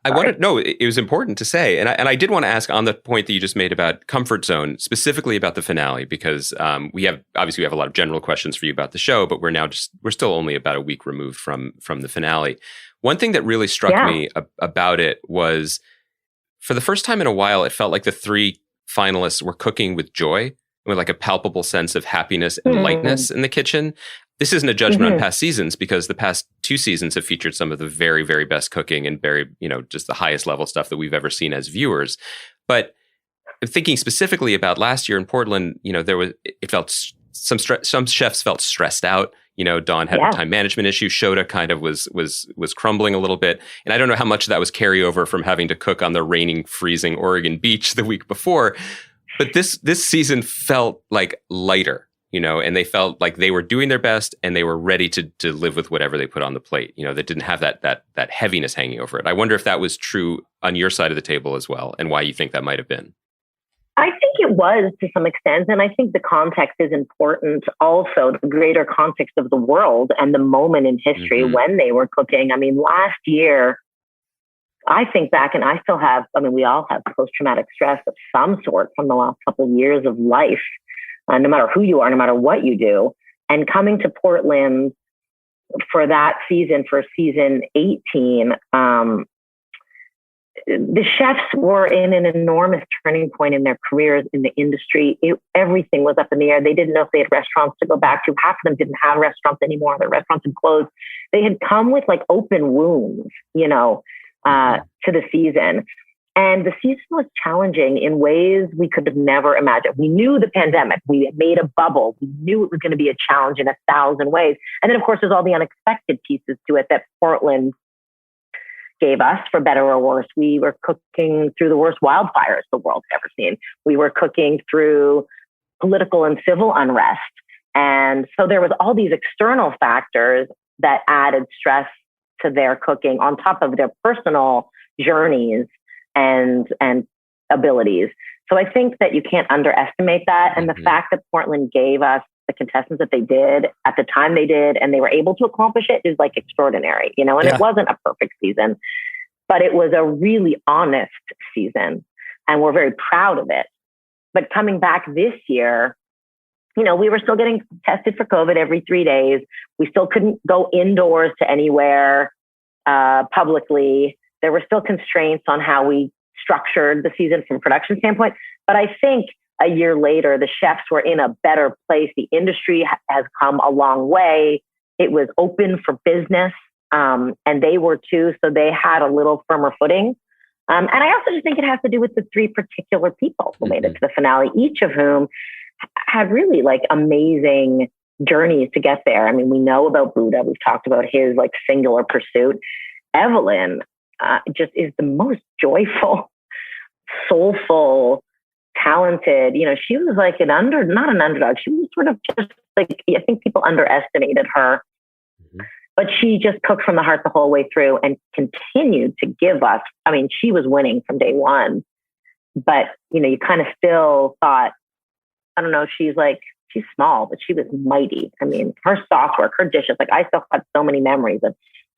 I wanted, no, it was important to say. And I did want to ask on the point that you just made about comfort zone, specifically about the finale, because we have a lot of general questions for you about the show, but we're still only about a week removed from the finale. One thing that really struck me about it was, for the first time in a while, it felt like the three finalists were cooking with joy, with like a palpable sense of happiness and lightness in the kitchen. This isn't a judgment on past seasons, because the past two seasons have featured some of the very, very best cooking and very, just the highest level stuff that we've ever seen as viewers. But thinking specifically about last year in Portland, it felt some chefs felt stressed out. Dawn had a time management issue. Shota kind of was crumbling a little bit. And I don't know how much of that was carryover from having to cook on the raining, freezing Oregon beach the week before. But this season felt like lighter, and they felt like they were doing their best and they were ready to live with whatever they put on the plate, that didn't have that heaviness hanging over it. I wonder if that was true on your side of the table as well, and why you think that might have been. I think it was to some extent. And I think the context is important also, the greater context of the world and the moment in history when they were cooking. I mean, last year, I think back and I still have, I mean, we all have post-traumatic stress of some sort from the last couple of years of life, no matter who you are, no matter what you do. And coming to Portland for that season, for season 18, the chefs were in an enormous turning point in their careers in the industry. Everything was up in the air. They didn't know if they had restaurants to go back to. Half of them didn't have restaurants anymore. Their restaurants had closed. They had come with like open wounds, you know, to the season. And the season was challenging in ways we could have never imagined. We knew the pandemic. We had made a bubble. We knew it was going to be a challenge in 1,000 ways. And then, of course, there's all the unexpected pieces to it that Portland gave us, for better or worse. We were cooking through the worst wildfires the world's ever seen. We were cooking through political and civil unrest. And so there was all these external factors that added stress to their cooking on top of their personal journeys and abilities. So I think that you can't underestimate that. And the fact that Portland gave us the contestants that they did at the time they did, and they were able to accomplish it, is like extraordinary, you know, and it wasn't a perfect season, but it was a really honest season and we're very proud of it. But coming back this year, you know, we were still getting tested for COVID every 3 days. We still couldn't go indoors to anywhere publicly. There were still constraints on how we structured the season from a production standpoint. But I think a year later, the chefs were in a better place. The industry has come a long way. It was open for business, and they were too. So they had a little firmer footing. And I also just think it has to do with the 3 particular people who made it to the finale, each of whom had really like amazing journeys to get there. I mean, we know about Buddha. We've talked about his like singular pursuit. Evelyn just is the most joyful, soulful, talented. You know, she was like not an underdog. She was sort of just like, I think people underestimated her, but she just cooked from the heart the whole way through and continued to give us. I mean, she was winning from day one, but you know, you kind of still thought, I don't know, she's small, but she was mighty. I mean, her sauce work, her dishes, like I still have so many memories of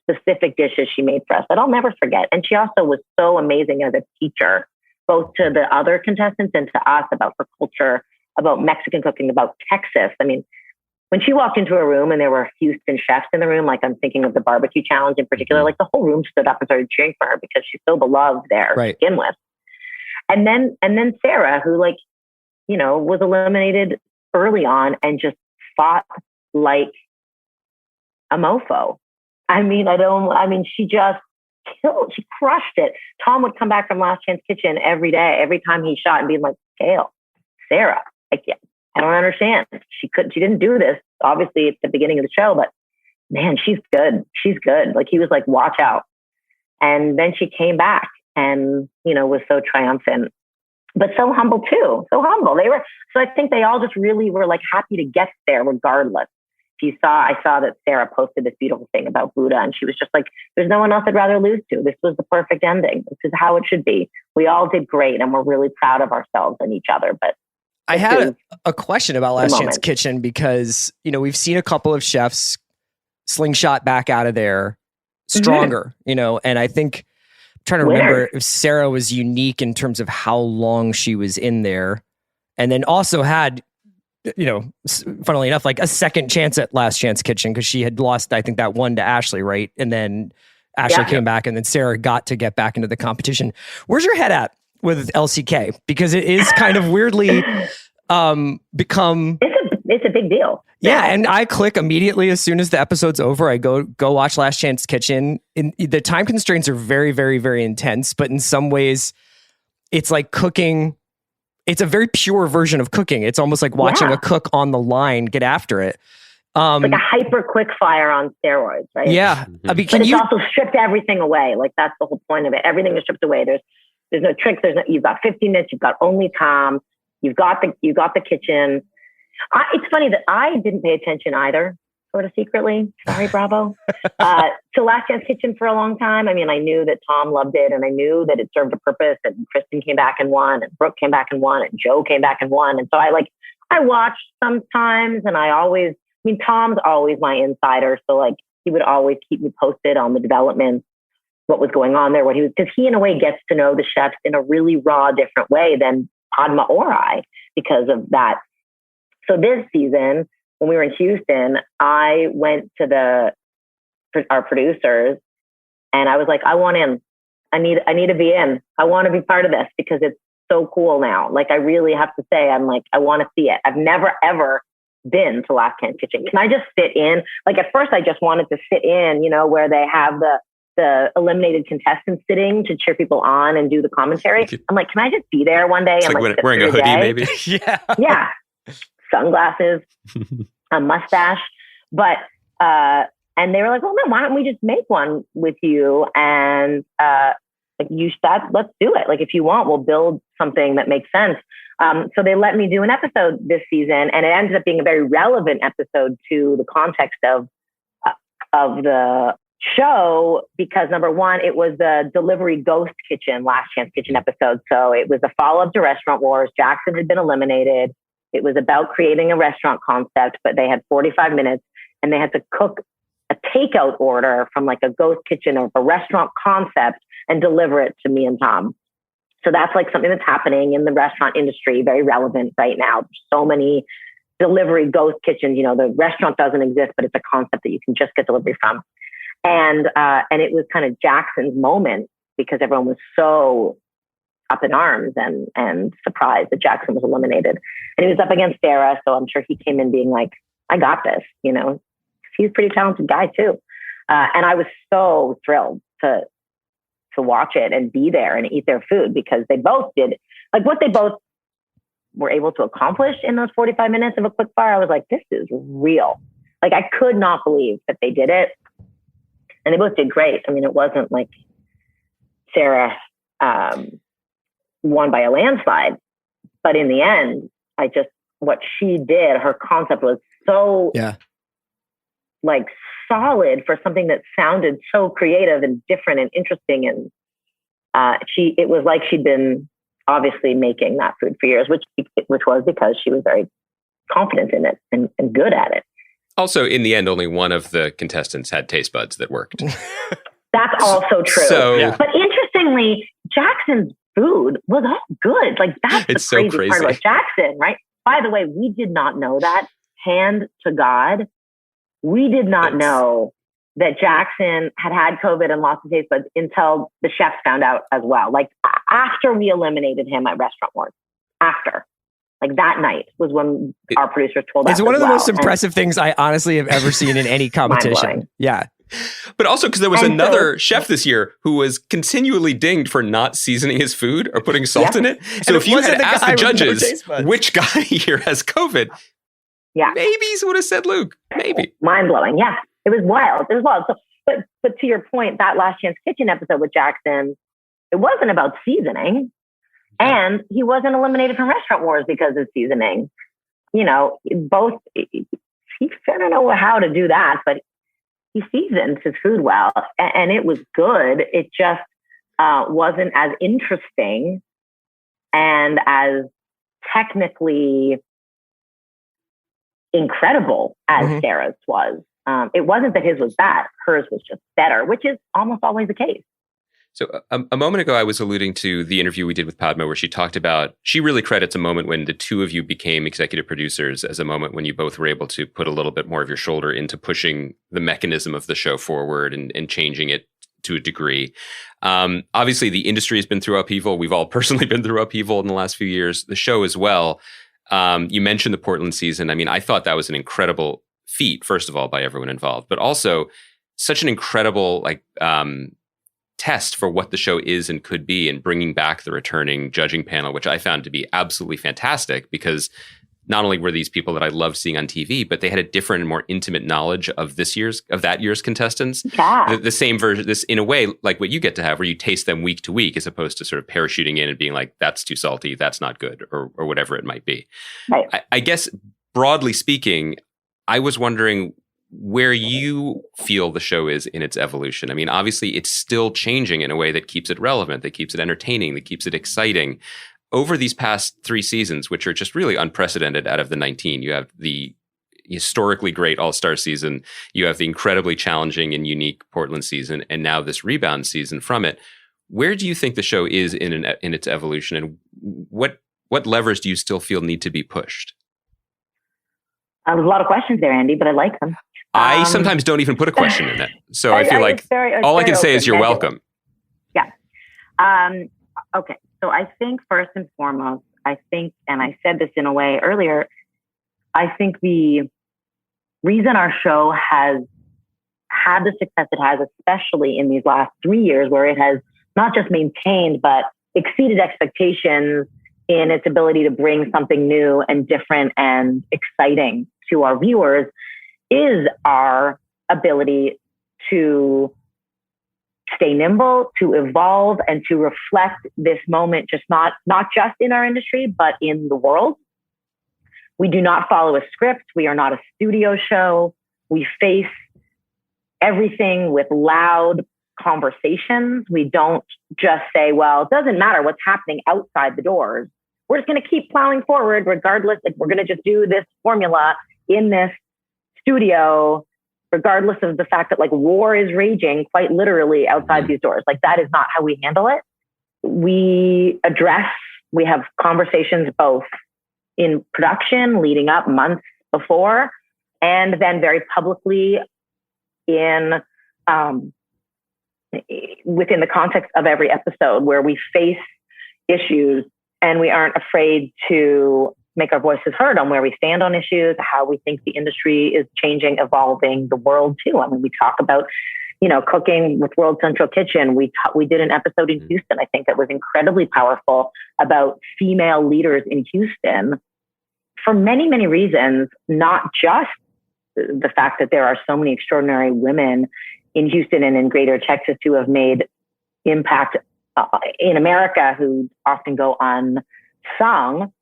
specific dishes she made for us that I'll never forget. And she also was so amazing as a teacher, both to the other contestants and to us, about her culture, about Mexican cooking, about Texas. I mean, when she walked into a room and there were Houston chefs in the room, like I'm thinking of the barbecue challenge in particular, like the whole room stood up and started cheering for her because she's so beloved there to begin with. And then Sarah, who like, you know, was eliminated early on and just fought like a mofo. I mean, she just she crushed it. Tom would come back from Last Chance Kitchen every day, every time he shot, and be like, Gail, Sarah, I don't understand. She didn't do this, obviously, at the beginning of the show, but man, she's good. She's good. Like he was like, watch out. And then she came back and, you know, was so triumphant, but so humble too. So humble. So I think they all just really were like happy to get there regardless. I saw that Sarah posted this beautiful thing about Buddha, and she was just like, there's no one else I'd rather lose to. This was the perfect ending. This is how it should be. We all did great, and we're really proud of ourselves and each other. But I had a question about Last Chance Kitchen because, you know, we've seen a couple of chefs slingshot back out of there stronger, you know, and I think I'm trying to remember if Sarah was unique in terms of how long she was in there, and then also had, you know, funnily enough, like a second chance at Last Chance Kitchen because she had lost, I think, that one to Ashley, right? And then Ashley came back, and then Sarah got to get back into the competition. Where's your head at with LCK? Because it is kind of weirdly become... It's a big deal. Yeah, and I click immediately as soon as the episode's over. I go watch Last Chance Kitchen. The time constraints are very, very, very intense, but in some ways, it's like cooking... It's a very pure version of cooking. It's almost like watching a cook on the line get after it. Like a hyper quick fire on steroids, right? Yeah. I mean, but it's also stripped everything away. Like that's the whole point of it. Everything is stripped away. There's no tricks. You've got 15 minutes. You've got only Tom. You've got the kitchen. It's funny that I didn't pay attention either sort of secretly. Sorry, Bravo. To Last Chance Kitchen for a long time. I mean, I knew that Tom loved it, and I knew that it served a purpose, and Kristen came back and won, and Brooke came back and won, and Joe came back and won. And so I watched sometimes, and Tom's always my insider. So like, he would always keep me posted on the developments, what was going on there, because he in a way gets to know the chefs in a really raw, different way than Padma or I because of that. So this season, when we were in Houston, I went to our producers and I was like, I want in. I need to be in. I want to be part of this because it's so cool now. Like, I really have to say, I'm like, I want to see it. I've never, ever been to Last Chance Kitchen. Can I just sit in? Like, at first I just wanted to sit in, where they have the eliminated contestants sitting to cheer people on and do the commentary. I'm like, can I just be there one day? It's and like wearing a hoodie, maybe. Yeah. Yeah. Sunglasses, a mustache. But, and they were like, well, then why don't we just make one with you? And, you said, let's do it. Like, if you want, we'll build something that makes sense. So they let me do an episode this season, and it ended up being a very relevant episode to the context of the show, because number one, it was the delivery ghost kitchen, Last Chance Kitchen episode. So it was a follow-up to Restaurant Wars. Jackson had been eliminated. It was about creating a restaurant concept, but they had 45 minutes and they had to cook a takeout order from like a ghost kitchen of a restaurant concept and deliver it to me and Tom. So that's like something that's happening in the restaurant industry, very relevant right now. There's so many delivery ghost kitchens. The restaurant doesn't exist, but it's a concept that you can just get delivery from. And it was kind of Jackson's moment because everyone was so up in arms and surprised that Jackson was eliminated. And he was up against Sarah, so I'm sure he came in being like, I got this, He's a pretty talented guy too. And I was so thrilled to watch it and be there and eat their food, because they both did like what they both were able to accomplish in those 45 minutes of a quick fire. I was like, this is real. Like, I could not believe that they did it. And they both did great. I mean, it wasn't like Sarah won by a landslide, but in the end, what she did, her concept was so like solid for something that sounded so creative and different and interesting. And it was like she'd been obviously making that food for years, which was because she was very confident in it and good at it. Also, in the end, only one of the contestants had taste buds that worked. That's also true. But interestingly, Jackson's food was all good. Like, that's the crazy part about Jackson, right? By the way, we did not know that. Hand to God, we did not know that Jackson had COVID and lost his taste buds until the chefs found out as well. Like, after we eliminated him at Restaurant Wars, like that night was when our producers told us. It's one of the most impressive things I honestly have ever seen in any competition. Yeah. But also because there was another chef this year who was continually dinged for not seasoning his food or putting salt in it. So if you had asked the judges which guy here has COVID, maybe he would have said Luke. Maybe. Mind blowing. Yeah. It was wild. So, but to your point, that Last Chance Kitchen episode with Jackson, it wasn't about seasoning. And he wasn't eliminated from Restaurant Wars because of seasoning. He I don't know how to do that, but he seasoned his food well, and it was good. It just wasn't as interesting and as technically incredible as Sarah's was. It wasn't that his was bad. Hers was just better, which is almost always the case. So a moment ago, I was alluding to the interview we did with Padma, where she talked about, she really credits a moment when the two of you became executive producers as a moment when you both were able to put a little bit more of your shoulder into pushing the mechanism of the show forward and changing it to a degree. Obviously, the industry has been through upheaval. We've all personally been through upheaval in the last few years. The show as well. You mentioned the Portland season. I mean, I thought that was an incredible feat, first of all, by everyone involved, but also such an incredible, test for what the show is and could be, and bringing back the returning judging panel, which I found to be absolutely fantastic, because not only were these people that I loved seeing on TV, but they had a different and more intimate knowledge of that year's contestants. Yeah. The same version, this in a way like what you get to have, where you taste them week to week, as opposed to sort of parachuting in and being like, that's too salty, that's not good, or whatever it might be. Right. I guess broadly speaking, I was wondering, where you feel the show is in its evolution. I mean, obviously, it's still changing in a way that keeps it relevant, that keeps it entertaining, that keeps it exciting. Over these past 3 seasons, which are just really unprecedented out of the 19, you have the historically great All-Star season, you have the incredibly challenging and unique Portland season, and now this rebound season from it. Where do you think the show is in its evolution, and what levers do you still feel need to be pushed? There's a lot of questions there, Andy, but I like them. I sometimes don't even put a question in it. So I feel like all I can say is you're welcome. Yeah. Okay. So I think first and foremost, and I said this in a way earlier, I think the reason our show has had the success it has, especially in these last 3 years, where it has not just maintained, but exceeded expectations in its ability to bring something new and different and exciting to our viewers, is our ability to stay nimble, to evolve, and to reflect this moment, just not just in our industry, but in the world. We do not follow a script. We are not a studio show. We face everything with loud conversations. We don't just say, well, it doesn't matter what's happening outside the doors. We're just going to keep plowing forward regardless. Like, we're going to just do this formula in this studio, regardless of the fact that like war is raging quite literally outside these doors. Like, that is not how we handle it. We have conversations both in production leading up months before, and then very publicly in within the context of every episode, where we face issues and we aren't afraid to make our voices heard on where we stand on issues, how we think the industry is changing, evolving, the world too. I mean, we talk about, cooking with World Central Kitchen. We did an episode in Houston, I think, that was incredibly powerful about female leaders in Houston for many, many reasons, not just the fact that there are so many extraordinary women in Houston and in greater Texas who have made impact in America, who often go unsung.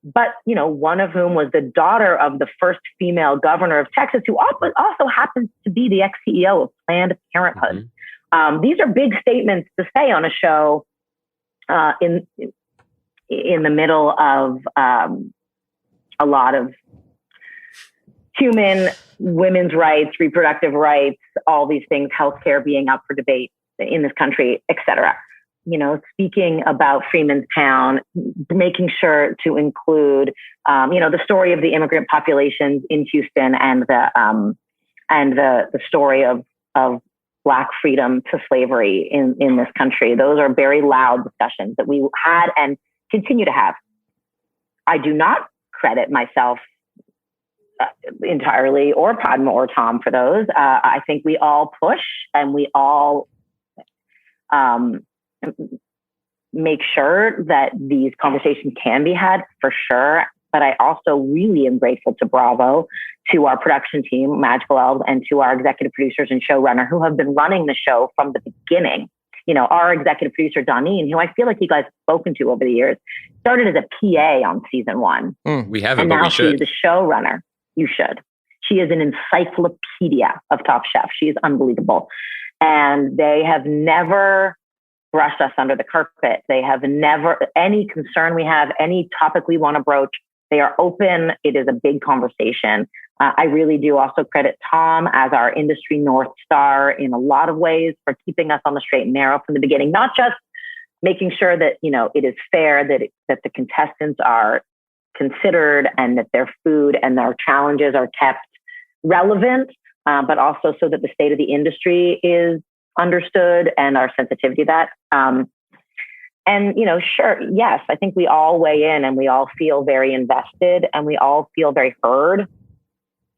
But, one of whom was the daughter of the first female governor of Texas, who also happens to be the ex-CEO of Planned Parenthood. Mm-hmm. These are big statements to say on a show in the middle of a lot of women's rights, reproductive rights, all these things, healthcare being up for debate in this country, et cetera. Speaking about Freemanstown, making sure to include, the story of the immigrant populations in Houston and the story of Black freedom to slavery in this country. Those are very loud discussions that we had and continue to have. I do not credit myself entirely, or Padma or Tom, for those. I think we all push and we all make sure that these conversations can be had, for sure. But I also really am grateful to Bravo, to our production team, Magical Elves, and to our executive producers and showrunner who have been running the show from the beginning. Our executive producer, Doneen, who I feel like you guys have spoken to over the years, started as a PA on season 1. We haven't, and but now we should. She's the showrunner. You should. She is an encyclopedia of Top Chef. She is unbelievable. And they have never brushed us under the carpet. They have never, any concern we have, any topic we want to broach, they are open. It is a big conversation. I really do also credit Tom as our industry North Star in a lot of ways for keeping us on the straight and narrow from the beginning, not just making sure that, it is fair, that the contestants are considered and that their food and their challenges are kept relevant, but also so that the state of the industry is understood and our sensitivity to that. Sure, yes, I think we all weigh in and we all feel very invested and we all feel very heard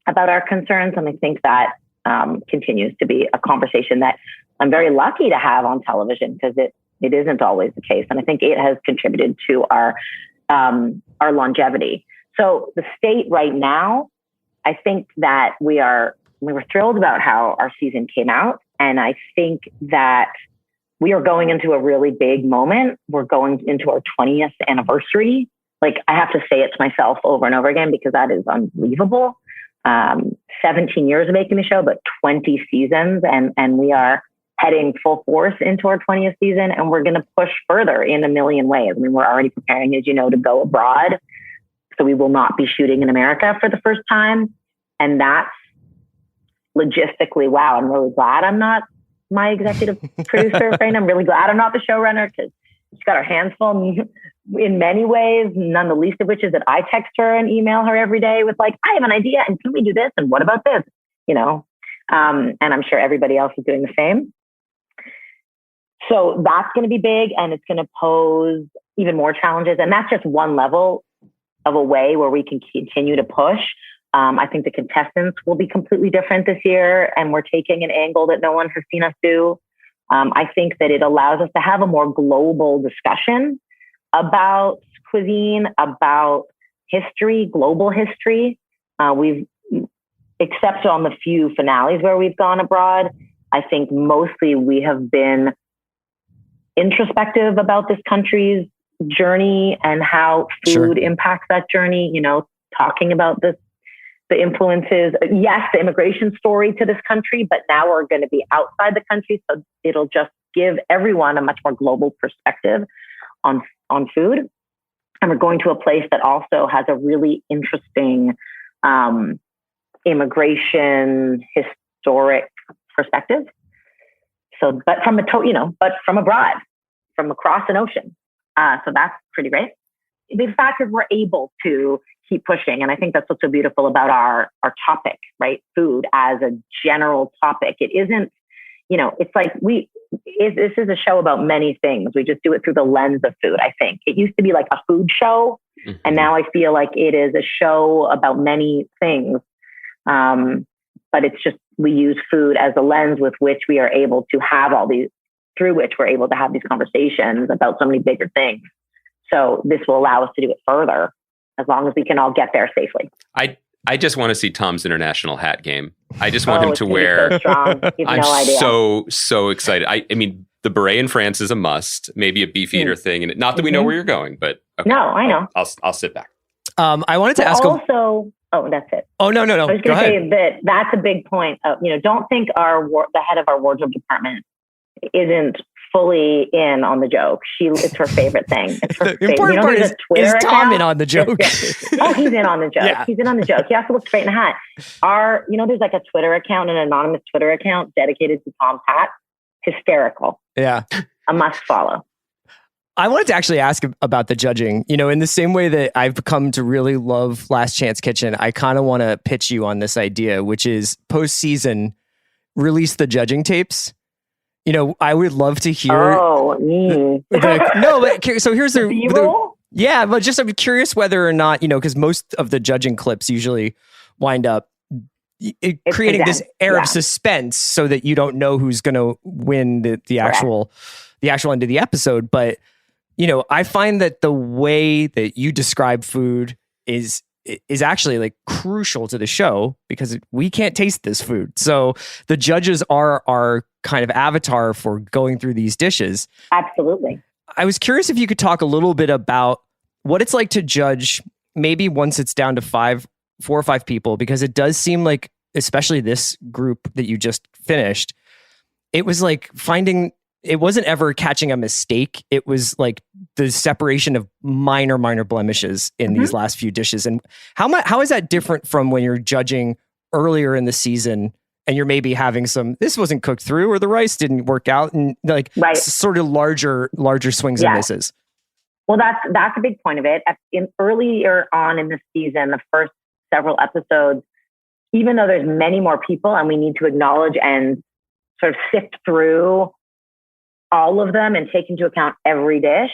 about our concerns. And I think that continues to be a conversation that I'm very lucky to have on television, because it isn't always the case. And I think it has contributed to our longevity. So the state right now, I think that we were thrilled about how our season came out. And I think that we are going into a really big moment. We're going into our 20th anniversary. Like, I have to say it to myself over and over again, because that is unbelievable. 17 years of making the show, but 20 seasons. And we are heading full force into our 20th season, and we're going to push further in a million ways. I mean, we're already preparing, as you know, to go abroad. So we will not be shooting in America for the first time. And that's logistically, wow, I'm really glad I'm not my executive producer right now. I'm really glad I'm not the showrunner, because she's got her hands full in many ways, none the least of which is that I text her and email her every day with like, I have an idea, and can we do this? And what about this? You know, and I'm sure everybody else is doing the same. So that's going to be big, and it's going to pose even more challenges. And that's just one level of a way where we can continue to push. I think the contestants will be completely different this year, and we're taking an angle that no one has seen us do. I think that it allows us to have a more global discussion about cuisine, about history, global history. We've, except on the few finales where we've gone abroad, I think mostly we have been introspective about this country's journey and how food impacts that journey, you know, talking about the influences, yes, the immigration story to this country, but now we're going to be outside the country. So it'll just give everyone a much more global perspective on food. And we're going to a place that also has a really interesting immigration historic perspective. So, but from abroad, from across an ocean. So that's pretty great. The fact that we're able to keep pushing. And I think that's what's so beautiful about our topic, right? Food as a general topic. It isn't, you know, it's like this is a show about many things. We just do it through the lens of food, I think. It used to be like a food show. Mm-hmm. And now I feel like it is a show about many things. But it's just, we use food as a lens with which we are able to have through which we're able to have these conversations about so many bigger things. So this will allow us to do it further, as long as we can all get there safely. I just want to see Tom's international hat game. I just want him to wear. So strong. I'm no idea. so excited. I mean, the beret in France is a must. Maybe a beefeater thing, and not that we know where you're going, but okay. No, I know. I'll sit back. I wanted to ask also. Oh, that's it. Oh, no. I was going to say that's a big point. Don't think the head of our wardrobe department isn't fully in on the joke. It's her favorite thing. It's her the important part is Tom in on the joke. Oh, he's in on the joke. Yeah. He's in on the joke. He has to look straight in a hat. There's like a Twitter account, an anonymous Twitter account dedicated to Tom's hat. Hysterical. Yeah. A must follow. I wanted to actually ask about the judging. You know, in the same way that I've come to really love Last Chance Kitchen, I kind of want to pitch you on this idea, which is post-season, release the judging tapes. You know, I would love to hear. So here's yeah, but just I'm curious whether or not, because most of the judging clips usually wind up creating this air of suspense so that you don't know who's going to win the actual end of the episode. But I find that the way that you describe food is actually like crucial to the show, because we can't taste this food. So the judges are our kind of avatar for going through these dishes. Absolutely. I was curious if you could talk a little bit about what it's like to judge, maybe once it's down to 4 or 5 people, because it does seem like, especially this group that you just finished, it was like it wasn't ever catching a mistake. It was like the separation of minor blemishes in these last few dishes. And how is that different from when you're judging earlier in the season and you're maybe having this wasn't cooked through, or the rice didn't work out, and sort of larger swings and misses? Well, that's a big point of it. Earlier on in the season, the first several episodes, even though there's many more people and we need to acknowledge and sort of sift through all of them and take into account every dish,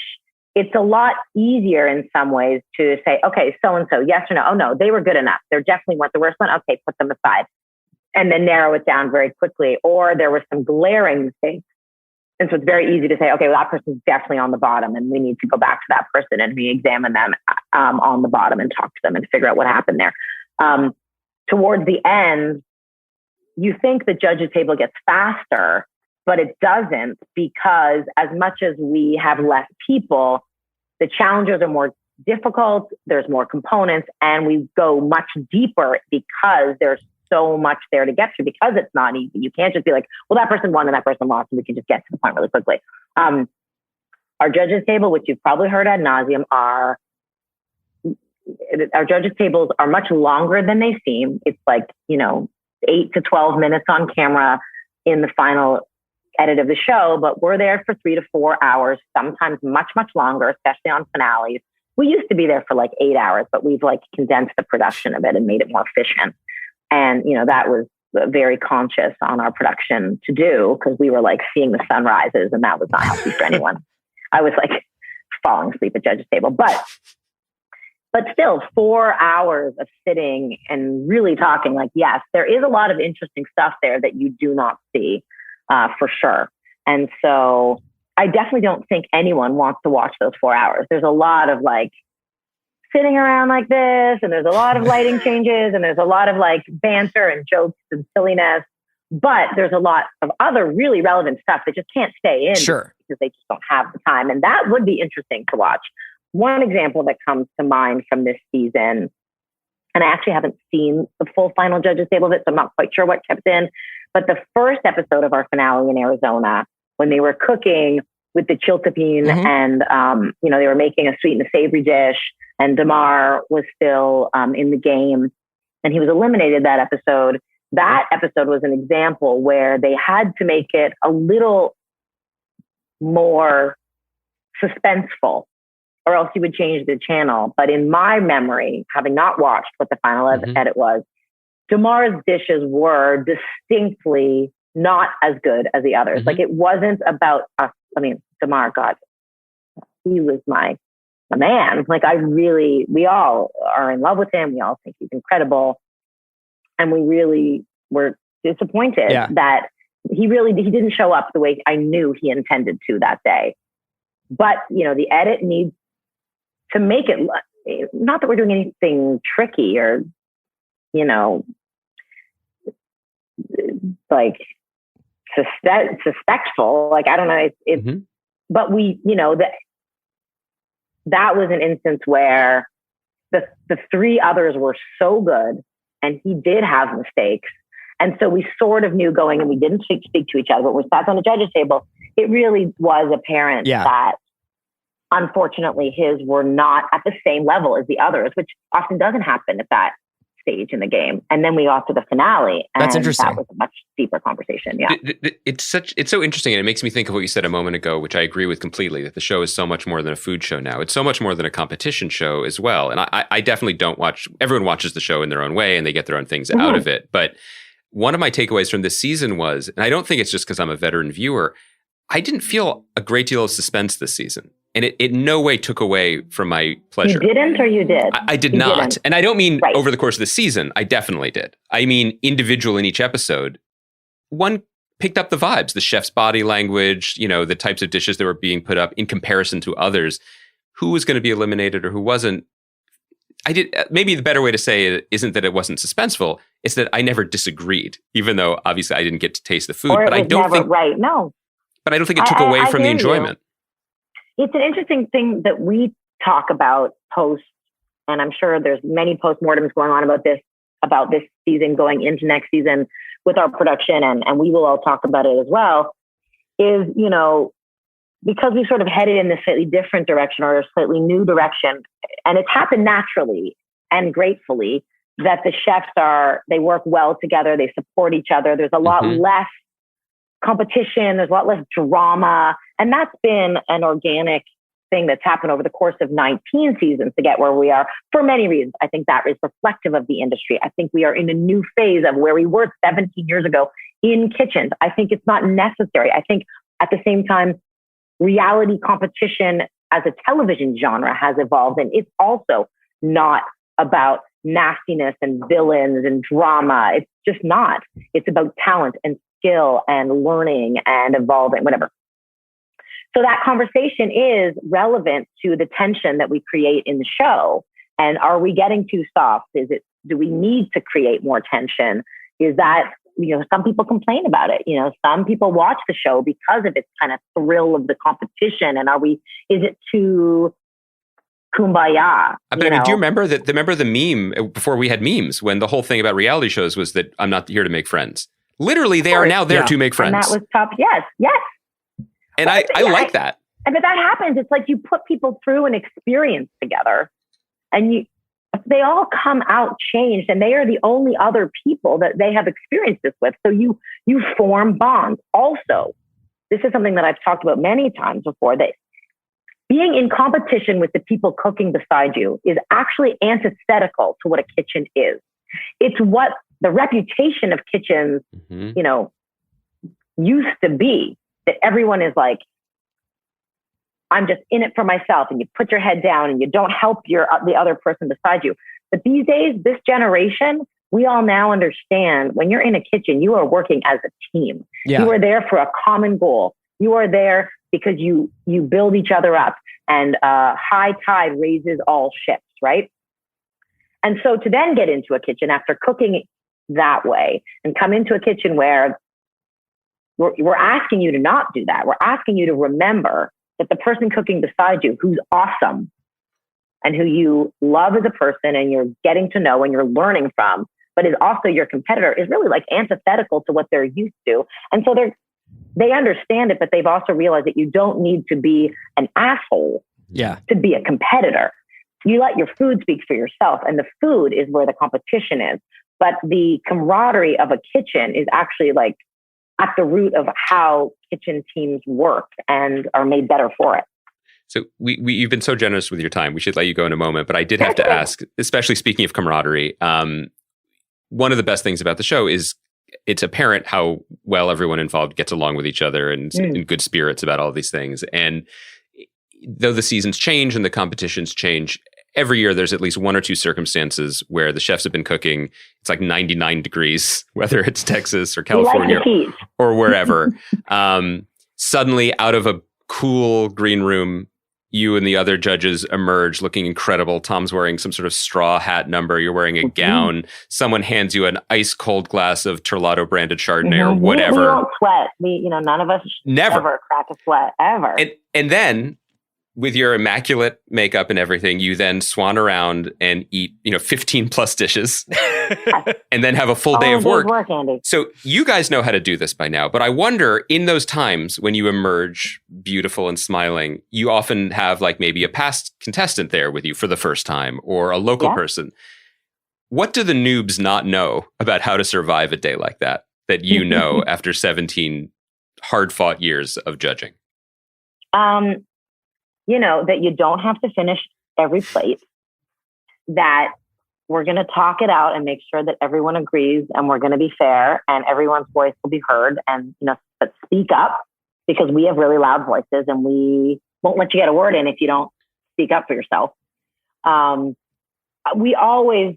it's a lot easier in some ways to say, okay, so-and-so, yes or no? Oh no, they were good enough. They definitely weren't the worst one. Okay, put them aside. And then narrow it down very quickly. Or there were some glaring mistakes. And so it's very easy to say, okay, well, that person's definitely on the bottom, and we need to go back to that person and re-examine them on the bottom and talk to them and figure out what happened there. Towards the end, you think the judges table gets faster, but it doesn't, because as much as we have less people, the challenges are more difficult, there's more components, and we go much deeper because there's so much there to get to because it's not easy. You can't just be like, well, that person won and that person lost, and we can just get to the point really quickly. Our judges table, which you've probably heard ad nauseum, our judges tables are much longer than they seem. It's like, 8 to 12 minutes on camera in the final edit of the show, but we're there for 3 to 4 hours, sometimes much, much longer, especially on finales. We used to be there for like 8 hours, but we've like condensed the production a bit and made it more efficient. And, that was very conscious on our production to do, because we were like seeing the sunrises, and that was not healthy for anyone. I was like falling asleep at judges table, but still 4 hours of sitting and really talking. Like, yes, there is a lot of interesting stuff there that you do not see for sure. And so I definitely don't think anyone wants to watch those 4 hours. There's a lot of like sitting around like this, and there's a lot of lighting changes, and there's a lot of like banter and jokes and silliness, but there's a lot of other really relevant stuff that just can't stay in because they just don't have the time. And that would be interesting to watch. One example that comes to mind from this season, and I actually haven't seen the full final judges table of it, so I'm not quite sure what kept in, but the first episode of our finale in Arizona, when they were cooking with the chiltepin and, they were making a sweet and a savory dish, and Damar was still in the game, and he was eliminated that episode. That episode was an example where they had to make it a little more suspenseful, or else he would change the channel. But in my memory, having not watched what the final edit was, Damar's dishes were distinctly not as good as the others. Like, it wasn't about us. I mean, Damar, God, he was my man. Like, we all are in love with him. We all think he's incredible. And we really were disappointed that he didn't show up the way I knew he intended to that day. But, the edit needs to make it, not that we're doing anything tricky or, like suspectful. Like, I don't know. But we, that was an instance where the three others were so good, and he did have mistakes. And so we sort of knew going, and we didn't speak to each other, but we sat on the judges table. It really was apparent that unfortunately his were not at the same level as the others, which often doesn't happen at that stage in the game. And then we got to the finale, and that's interesting. That was a much deeper conversation. Yeah. It's so interesting. And it makes me think of what you said a moment ago, which I agree with completely, that the show is so much more than a food show now. It's so much more than a competition show as well. And I definitely don't watch, everyone watches the show in their own way and they get their own things out of it. But one of my takeaways from this season was, and I don't think it's just because I'm a veteran viewer, I didn't feel a great deal of suspense this season. And it in no way took away from my pleasure. You didn't, or you did? I did not. Didn't. And I don't mean over the course of the season. I definitely did. I mean individual in each episode. One picked up the vibes, the chef's body language, the types of dishes that were being put up in comparison to others. Who was going to be eliminated or who wasn't? Maybe the better way to say it isn't that it wasn't suspenseful. It's that I never disagreed, even though obviously I didn't get to taste the food. Or but I don't think No. But I don't think it took away from the enjoyment. It's an interesting thing that we talk about post, and I'm sure there's many postmortems going on about this season going into next season with our production, and we will all talk about it as well, is, because we sort of headed in this slightly different direction or a slightly new direction, and it's happened naturally and gratefully that the chefs they work well together, they support each other. There's a lot less competition, there's a lot less drama. And that's been an organic thing that's happened over the course of 19 seasons to get where we are for many reasons. I think that is reflective of the industry. I think we are in a new phase of where we were 17 years ago in kitchens. I think it's not necessary. I think at the same time, reality competition as a television genre has evolved, and it's also not about nastiness and villains and drama. It's just not. It's about talent and skill and learning and evolving, whatever. So that conversation is relevant to the tension that we create in the show. And are we getting too soft? Do we need to create more tension? Is that, some people complain about it. Some people watch the show because of its kind of thrill of the competition. And is it too kumbaya. Do you remember that? Remember the meme before we had memes, when the whole thing about reality shows was that I'm not here to make friends. Literally, they are now there to make friends. And that was tough. Yes. And I like that. And but that happens. It's like you put people through an experience together, and they all come out changed, and they are the only other people that they have experienced this with. So you form bonds. Also, this is something that I've talked about many times before, that being in competition with the people cooking beside you is actually antithetical to what a kitchen is. It's what the reputation of kitchens, used to be, that everyone is like, I'm just in it for myself, and you put your head down and you don't help the other person beside you. But these days, this generation, we all now understand when you're in a kitchen, you are working as a team. Yeah. You are there for a common goal. You are there because you build each other up, and high tide raises all ships, right? And so to then get into a kitchen after cooking that way and come into a kitchen where we're asking you to not do that. We're asking you to remember that the person cooking beside you, who's awesome and who you love as a person and you're getting to know and you're learning from, but is also your competitor, is really like antithetical to what they're used to. And so they understand it, but they've also realized that you don't need to be an asshole to be a competitor. You let your food speak for yourself, and the food is where the competition is. But the camaraderie of a kitchen is actually like at the root of how kitchen teams work and are made better for it. So you've been so generous with your time. We should let you go in a moment, but I did have to ask, especially speaking of camaraderie, one of the best things about the show is it's apparent how well everyone involved gets along with each other and in good spirits about all these things. And though the seasons change and the competitions change, every year there's at least one or two circumstances where the chefs have been cooking. It's like 99 degrees, whether it's Texas or California or wherever. Suddenly, out of a cool green room, you and the other judges emerge looking incredible. Tom's wearing some sort of straw hat number. You're wearing a gown. Someone hands you an ice cold glass of Terlato branded Chardonnay or whatever. We don't sweat. None of us never crack a sweat ever. And then, with your immaculate makeup and everything, you then swan around and eat, 15 plus dishes and then have a full day of work. Andy. So you guys know how to do this by now, but I wonder, in those times when you emerge beautiful and smiling, you often have like maybe a past contestant there with you for the first time, or a local person. What do the noobs not know about how to survive a day like that you know after 17 hard-fought years of judging? That you don't have to finish every plate, that we're going to talk it out and make sure that everyone agrees, and we're going to be fair, and everyone's voice will be heard, and, but speak up, because we have really loud voices and we won't let you get a word in if you don't speak up for yourself. We always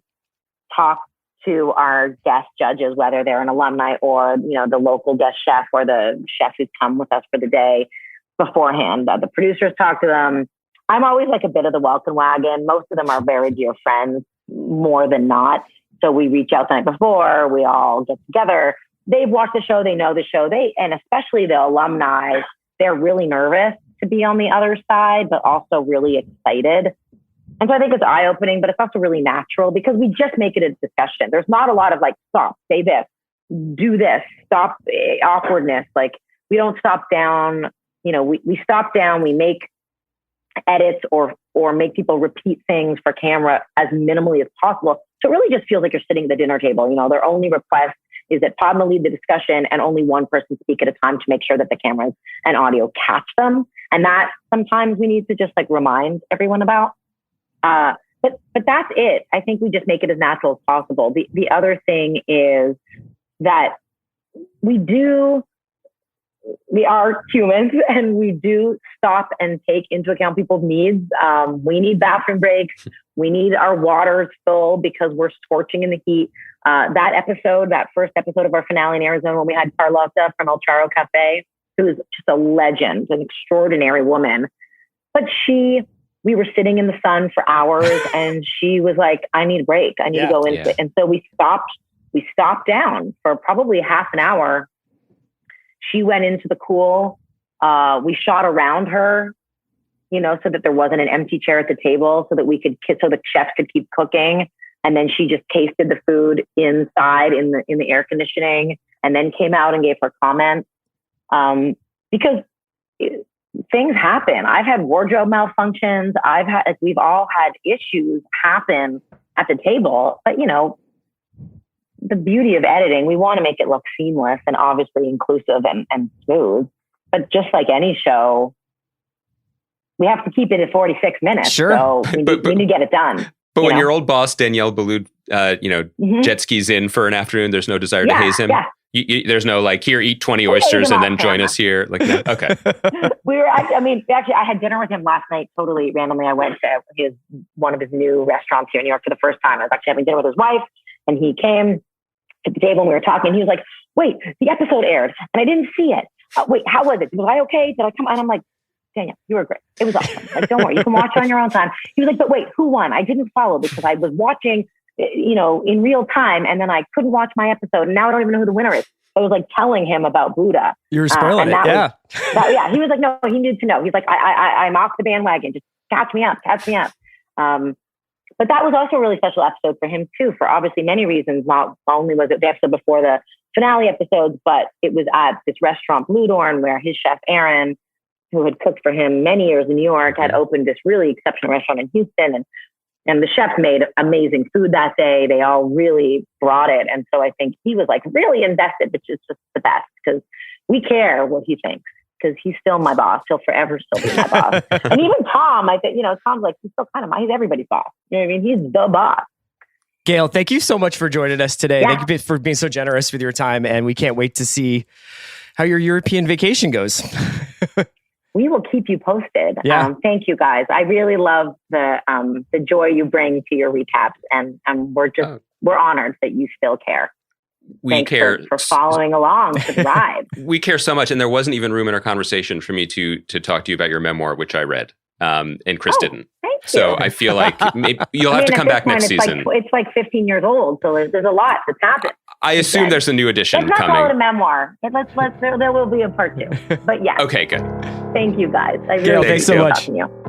talk to our guest judges, whether they're an alumni or, the local guest chef or the chef who's come with us for the day beforehand. The producers talk to them. I'm always like a bit of the welcome wagon. Most of them are very dear friends, more than not. So we reach out the night before, we all get together. They've watched the show, they know the show. And especially the alumni, they're really nervous to be on the other side, but also really excited. And so I think it's eye-opening, but it's also really natural because we just make it a discussion. There's not a lot of like, stop, say this, do this, stop awkwardness. Like, we don't stop down. We stop down, we make edits or make people repeat things for camera as minimally as possible. So it really just feels like you're sitting at the dinner table. Their only request is that Padma lead the discussion and only one person speak at a time to make sure that the cameras and audio catch them. And that sometimes we need to just like remind everyone about. But that's it. I think we just make it as natural as possible. The other thing is that we are humans and we do stop and take into account people's needs. We need bathroom breaks. We need our waters full because we're scorching in the heat. That first episode of our finale in Arizona, when we had Carlotta from El Charro Cafe, who is just a legend, an extraordinary woman. But we were sitting in the sun for hours and she was like, I need a break. I need to go into it. And so we stopped down for probably half an hour. She went into the cool. We shot around her so that there wasn't an empty chair at the table so that so the chefs could keep cooking. And then she just tasted the food inside in the air conditioning and then came out and gave her comments. Because things happen. I've had wardrobe malfunctions. We've all had issues happen at the table, but the beauty of editing, we want to make it look seamless and obviously inclusive and smooth. But just like any show, we have to keep it at 46 minutes. Sure. So we need to get it done. But when your old boss, Danielle Ballou, jet skis in for an afternoon, there's no desire to haze him. Yeah. There's no here, eat 20 oysters and then join us here. No. Okay. Actually, I had dinner with him last night, totally randomly. I went to one of his new restaurants here in New York for the first time. I was actually having dinner with his wife, and he came to the table and we were talking. And he was like, "Wait, the episode aired and I didn't see it. Wait, how was it? Was I okay? Did I come?" And I'm like, "Daniel, you were great. It was awesome. Don't worry, you can watch it on your own time." He was like, "But wait, who won? I didn't follow because I was watching, in real time, and then I couldn't watch my episode, and now I don't even know who the winner is." I was telling him about Buddha. You were spoiling it, yeah. He was like, "No, he needed to know." He's like, I'm off the bandwagon. Just catch me up. But that was also a really special episode for him too, for obviously many reasons. Not only was it the episode before the finale episodes, but it was at this restaurant, Blue Dorn, where his chef, Aaron, who had cooked for him many years in New York, had opened this really exceptional restaurant in Houston. And the chef made amazing food that day. They all really brought it. And so I think he was really invested, which is just the best because we care what he thinks because he's still my boss. He'll forever still be my boss. And even Tom, I think, Tom's he's still he's everybody's boss. You know what I mean? He's the boss. Gail, thank you so much for joining us today. Yeah. Thank you for being so generous with your time. And we can't wait to see how your European vacation goes. We will keep you posted. Yeah. Thank you guys. I really love the joy you bring to your recaps, and we're honored that you still care. We care for following along for the ride. We care so much, and there wasn't even room in our conversation for me to talk to you about your memoir, which I read, and Chris didn't. Thank you. So I feel like maybe you'll have to come back next season. It's 15 years old, so there's a lot that's happened. I assume there's a new edition coming. Let's not call it a memoir. There will be a part 2. But yeah. Okay, good. Thank you guys. I really Gail, thanks so much. Talking to you.